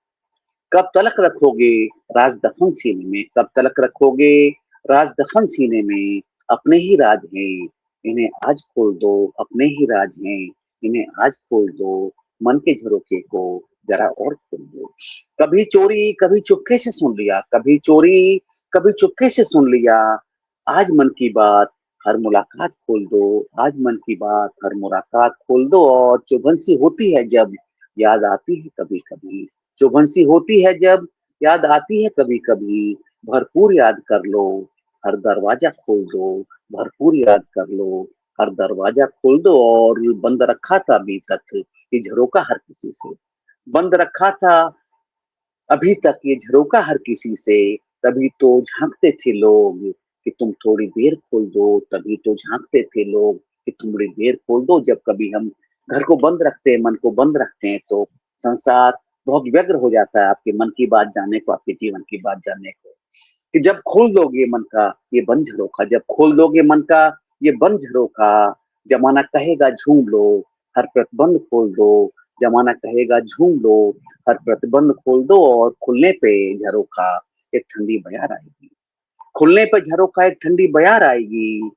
कब तलक रखोगे राज दफन सीने में, कब तलक रखोगे राज दफन सीने में, अपने ही राज हैं इन्हें आज खोल दो, अपने ही राज हैं इन्हें आज खोल दो, मन के झरोखे को जरा और खोल दो। कभी चोरी कभी चुपके से सुन लिया, कभी चोरी कभी चुपके से सुन लिया, आज मन की बात हर मुलाकात खोल दो, आज मन की बात हर मुलाकात खोल दो। और चुभन सी होती है जब याद आती है कभी कभी, चुभन सी होती है जब याद आती है कभी कभी, भरपूर याद कर लो हर दरवाजा खोल दो, भरपूर याद कर लो हर दरवाजा खोल दो। और बंद रखा था अभी तक ये झरोका हर किसी से, बंद रखा था अभी तक ये झरोका हर किसी से, तभी तो झांकते थे लोग कि तुम थोड़ी देर खोल दो, तभी तो झांकते थे लोग कि तुम थोड़ी देर खोल दो। जब कभी हम घर को बंद रखते हैं, मन को बंद रखते हैं तो संसार बहुत व्यग्र हो जाता है आपके मन की बात जानने को, आपके जीवन की बात जानने को। कि जब खोल दोगे मन का ये बंद झरोखा, जब खोल दोगे मन का ये बंद झरोखा, जमाना कहेगा झूम लो हर प्रतिबंध खोल दो, जमाना कहेगा झूम लो हर प्रतिबंध खोल दो। और खुलने पे झरोखा एक ठंडी बयार आएगी, खुलने पे झरोखा एक ठंडी बयार आएगी,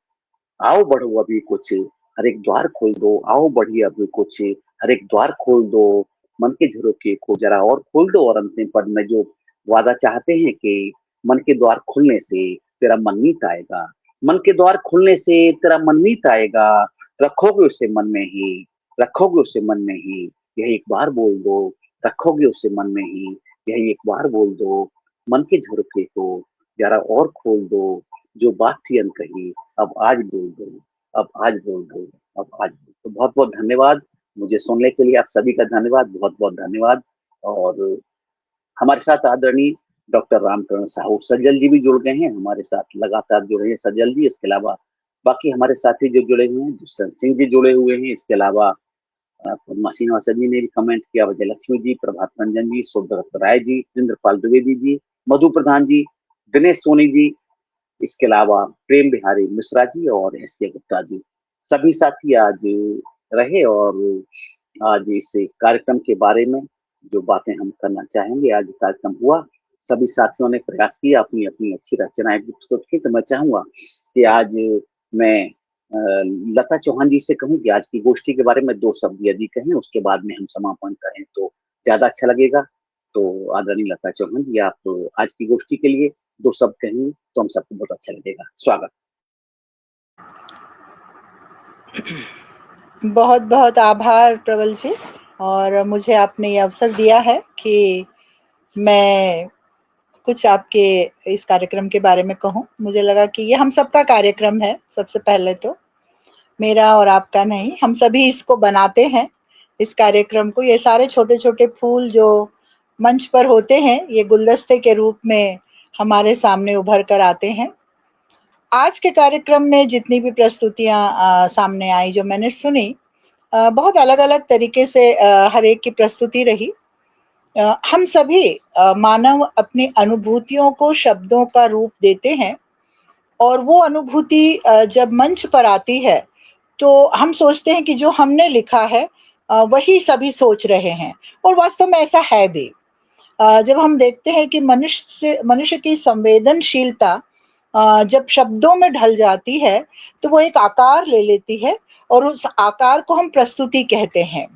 आओ बढ़ो अभी कुछ हर एक द्वार खोल दो, आओ बढ़िए अभी कुछ हर एक द्वार खोल दो, मन के झरोखे को जरा और खोल दो। और अंतिम पद में जो वादा चाहते हैं कि मन के द्वार खुलने से तेरा मनमीत आएगा, मन के द्वार खुलने से तेरा मनमीत आएगा, रखोगे उसे मन में ही, रखोगे उसे मन में ही, यही एक बार बोल दो, रखोगे उसे मन में ही, यही एक बार बोल दो, मन के झरोखे को जरा और खोल दो, जो बात थी अनकही अब आज बोल दो, अब आज बोल दो, अब आज बोल दो। बहुत बहुत धन्यवाद मुझे सुनने के लिए, आप सभी का धन्यवाद, बहुत बहुत धन्यवाद। और हमारे साथ आदरणीय डॉक्टर रामकरण साहू सज्जल जी भी जुड़ गए हैं, हमारे साथ लगातार जुड़े हैं सज्जल जी। इसके अलावा बाकी हमारे साथी जो जुड़े हुए हैं, दुष्यंत सिंह जी जुड़े हुए हैं। इसके अलावा पद्मा श्रीनिवास जी ने भी कमेंट किया, विजयलक्ष्मी जी, प्रभात रंजन जी, सुब्रत राय जी, इंद्रपाल द्विवेदी जी, मधु प्रधान जी, दिनेश सोनी जी, इसके अलावा प्रेम बिहारी मिश्रा जी और एस के गुप्ता जी, सभी साथी आज रहे। और आज इस कार्यक्रम के बारे में जो बातें हम करना चाहेंगे, आज कार्यक्रम हुआ, सभी साथियों ने प्रयास किया अपनी अपनी अच्छी रचनाएं प्रस्तुत की। तो मैं चाहूंगा कि आज मैं लता चौहान जी से कहूं कि आज की गोष्ठी के बारे में दो शब्द यदि कहें, उसके बाद में हम समापन करें तो ज्यादा अच्छा लगेगा। तो आदरणीय लता चौहान जी, आप तो आज की गोष्ठी के लिए दो शब्द कहेंगे तो हम सबको बहुत अच्छा लगेगा। स्वागत। बहुत बहुत आभार प्रबल जी, और मुझे आपने ये अवसर दिया है कि मैं कुछ आपके इस कार्यक्रम के बारे में कहूँ। मुझे लगा कि ये हम सबका कार्यक्रम है, सबसे पहले तो मेरा और आपका नहीं, हम सभी इसको बनाते हैं, इस कार्यक्रम को। ये सारे छोटे छोटे फूल जो मंच पर होते हैं, ये गुलदस्ते के रूप में हमारे सामने उभर कर आते हैं। आज के कार्यक्रम में जितनी भी प्रस्तुतियां सामने आई, जो मैंने सुनी, बहुत अलग अलग तरीके से हर एक की प्रस्तुति रही। हम सभी मानव अपनी अनुभूतियों को शब्दों का रूप देते हैं, और वो अनुभूति जब मंच पर आती है तो हम सोचते हैं कि जो हमने लिखा है वही सभी सोच रहे हैं, और वास्तव में ऐसा है भी। जब हम देखते हैं कि मनुष्य की संवेदनशीलता जब शब्दों में ढल जाती है तो वो एक आकार ले लेती है, और उस आकार को हम प्रस्तुति कहते हैं।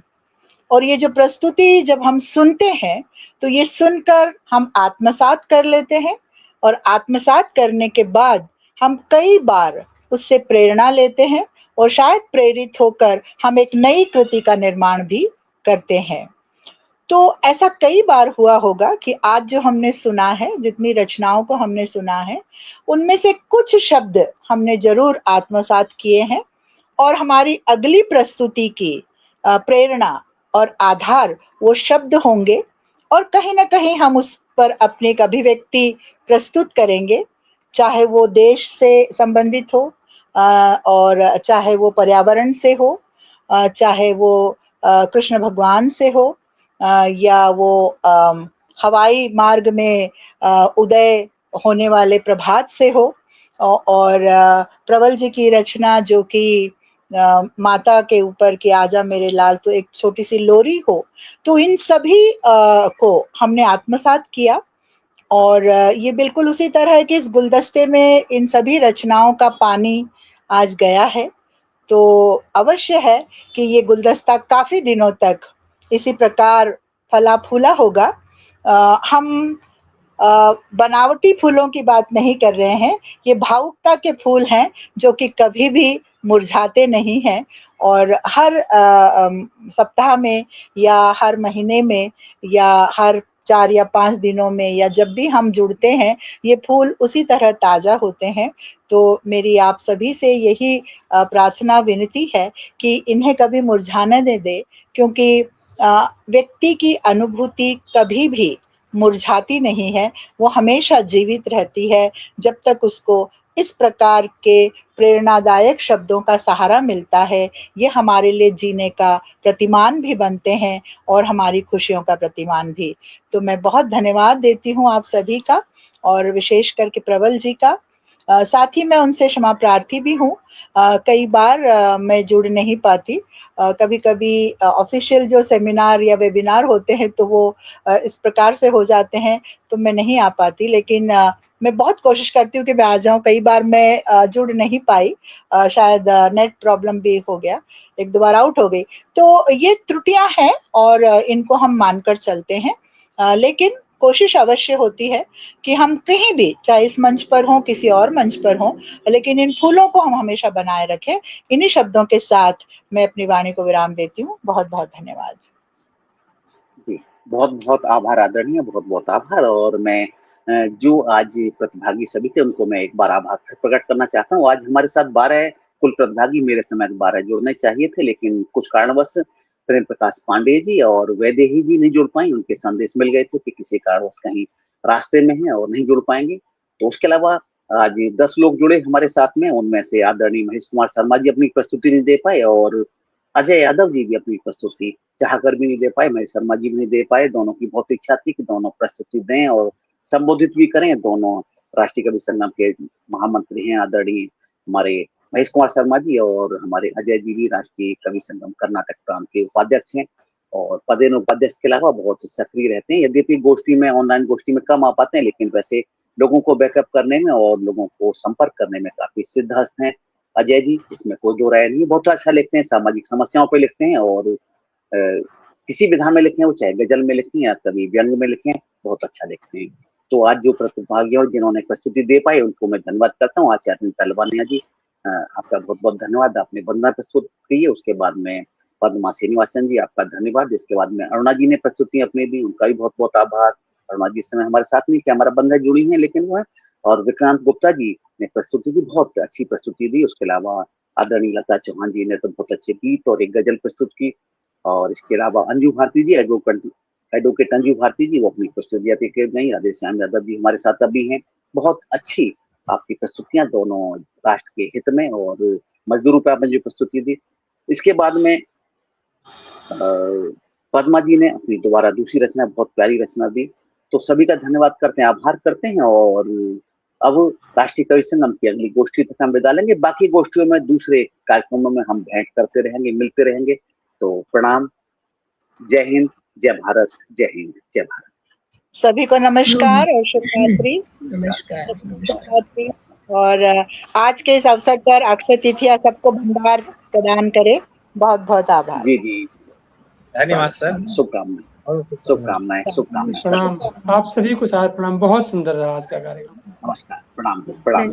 और ये जो प्रस्तुति जब हम सुनते हैं तो ये सुनकर हम आत्मसात कर लेते हैं, और आत्मसात करने के बाद हम कई बार उससे प्रेरणा लेते हैं, और शायद प्रेरित होकर हम एक नई कृति का निर्माण भी करते हैं। तो ऐसा कई बार हुआ होगा कि आज जो हमने सुना है, जितनी रचनाओं को हमने सुना है, उनमें से कुछ शब्द हमने जरूर आत्मसात किए हैं, और हमारी अगली प्रस्तुति की प्रेरणा और आधार वो शब्द होंगे, और कहीं ना कहीं हम उस पर अपनी एक अभिव्यक्ति प्रस्तुत करेंगे, चाहे वो देश से संबंधित हो, और चाहे वो पर्यावरण से हो, चाहे वो कृष्ण भगवान से हो, या वो हवाई मार्ग में उदय होने वाले प्रभात से हो, और प्रबल जी की रचना जो कि माता के ऊपर कि आजा मेरे लाल, तो एक छोटी सी लोरी हो। तो इन सभी को हमने आत्मसात किया, और ये बिल्कुल उसी तरह है कि इस गुलदस्ते में इन सभी रचनाओं का पानी आज गया है। तो अवश्य है कि ये गुलदस्ता काफी दिनों तक इसी प्रकार फला फूला होगा। हम बनावटी फूलों की बात नहीं कर रहे हैं, ये भावुकता के फूल हैं जो कि कभी भी मुरझाते नहीं हैं, और हर सप्ताह में या हर महीने में या हर 4 या 5 दिनों में या जब भी हम जुड़ते हैं, ये फूल उसी तरह ताजा होते हैं। तो मेरी आप सभी से यही प्रार्थना विनती है कि इन्हें कभी मुरझाने न दें, क्योंकि व्यक्ति की अनुभूति कभी भी मुरझाती नहीं है, वो हमेशा जीवित रहती है जब तक उसको इस प्रकार के प्रेरणादायक शब्दों का सहारा मिलता है। ये हमारे लिए जीने का प्रतिमान भी बनते हैं, और हमारी खुशियों का प्रतिमान भी। तो मैं बहुत धन्यवाद देती हूँ आप सभी का, और विशेष करके प्रबल जी का। साथ ही मैं उनसे क्षमा प्रार्थी भी हूँ, कई बार मैं जुड़ नहीं पाती, कभी कभी ऑफिशियल जो सेमिनार या वेबिनार होते हैं तो वो इस प्रकार से हो जाते हैं, तो मैं नहीं आ पाती, लेकिन मैं बहुत कोशिश करती हूँ कि मैं आ जाऊँ। कई बार मैं जुड़ नहीं पाई, शायद नेट प्रॉब्लम भी हो गया, एक दो बार आउट हो गई। तो ये त्रुटियां हैं, और इनको हम मानकर चलते हैं, लेकिन कोशिश अवश्य होती है कि हम कहीं भी, चाहे इस मंच पर हों, किसी और मंच पर हों, लेकिन इन फूलों को हम हमेशा बनाए रखें। इन्हीं शब्दों के साथ मैं अपनी वाणी को विराम देती हूँ। बहुत बहुत धन्यवाद जी। बहुत बहुत आभार आदरणीय, बहुत बहुत आभार। और मैं जो आज प्रतिभागी सभी थे उनको मैं एक बार आभार प्रकट करना चाहता हूँ। आज हमारे साथ 12 कुल प्रतिभागी, मेरे समय 12 जुड़ने चाहिए थे, लेकिन कुछ कारणवश प्रेम प्रकाश पांडे जी और वैदेही जी नहीं जुड़ पाई। उनके संदेश मिल गए थे कि किसी कारणवश कहीं रास्ते में हैं और नहीं जुड़ पाएंगे। तो उसके अलावा आज 10 लोग जुड़े हमारे साथ में, उनमें से आदरणीय महेश कुमार शर्मा जी अपनी प्रस्तुति नहीं दे पाए, और अजय यादव जी भी अपनी प्रस्तुति चाहकर भी नहीं दे पाए, महेश शर्मा जी भी नहीं दे पाए। दोनों की बहुत इच्छा थी कि दोनों प्रस्तुति दें और संबोधित भी करें। दोनों राष्ट्रीय कवि संगम के महामंत्री हैं, आदरणीय हमारे महेश कुमार शर्मा जी, और हमारे अजय जी भी राष्ट्रीय कवि संगम कर्नाटक प्रांत के उपाध्यक्ष हैं, और पदेन उपाध्यक्ष के अलावा बहुत सक्रिय रहते हैं। यद्यपि गोष्ठी में, ऑनलाइन गोष्ठी में कम आ पाते हैं, लेकिन वैसे लोगों को बैकअप करने में और लोगों को संपर्क करने में काफी सिद्धहस्त हैं अजय जी, इसमें कोई दो राय नहीं। बहुत अच्छा लिखते हैं, सामाजिक समस्याओं पे लिखते हैं, और किसी विधा में लिखें, वो चाहे गजल में लिखें या कभी व्यंग में लिखें, बहुत अच्छा लिखते हैं। तो आज जो प्रतिभागी जिन्होंने प्रस्तुति दे पाए उनको मैं धन्यवाद करता हूँ। आचार्य तलवानिया जी, आपका बहुत बहुत धन्यवाद, आपने वंदना प्रस्तुत की है। उसके बाद में पद्मा श्रीनिवासन जी, आपका धन्यवाद। इसके बाद में अरुणा जी ने प्रस्तुति अपनी दी, उनका भी बहुत बहुत आभार। अरुणा जी इस समय हमारे साथ नहीं, कैमरा बंद है, जुड़ी है, लेकिन वो है। और विक्रांत गुप्ता जी ने प्रस्तुति दी, बहुत अच्छी प्रस्तुति दी। उसके अलावा आदरणीय लता चौहान जी ने तो बहुत अच्छे गीत और एक गजल प्रस्तुत की। और इसके अलावा अंजू भारती जी, एडवोकेट अंजू भारती जी, वो अपनी प्रस्तुतियां देकर गई। राधे श्याम यादव जी हमारे साथ अभी हैं। बहुत अच्छी आपकी प्रस्तुतियां, दोनों राष्ट्र के हित में और मजदूरों पर आपने जो प्रस्तुति दी। इसके बाद में पद्मा जी ने अपनी दोबारा दूसरी रचना, बहुत प्यारी रचना दी। तो सभी का धन्यवाद करते हैं, आभार करते हैं। और अब राष्ट्रीय कवि संगम की अगली गोष्ठी तक हम विदा लेंगे। बाकी गोष्ठियों में, दूसरे कार्यक्रमों में हम भेंट करते रहेंगे, मिलते रहेंगे। तो प्रणाम, जय हिंद, जय भारत, जय हिंद, जय भारत। सभी को नमस्कार और शुभरात्रि। नमस्कार। शुभरात्रि। और आज के इस अवसर पर अक्षय तिथिया सबको भंडार प्रदान करे। बहुत बहुत आभार। जी जी, धन्यवाद सर। शुभकामनाएं, शुभकामनाएं, शुभकामनाएं। प्रणाम, आप सभी को चार प्रणाम। बहुत सुंदर रहा आज का कार्यक्रम। नमस्कार, प्रणाम, प्रणाम।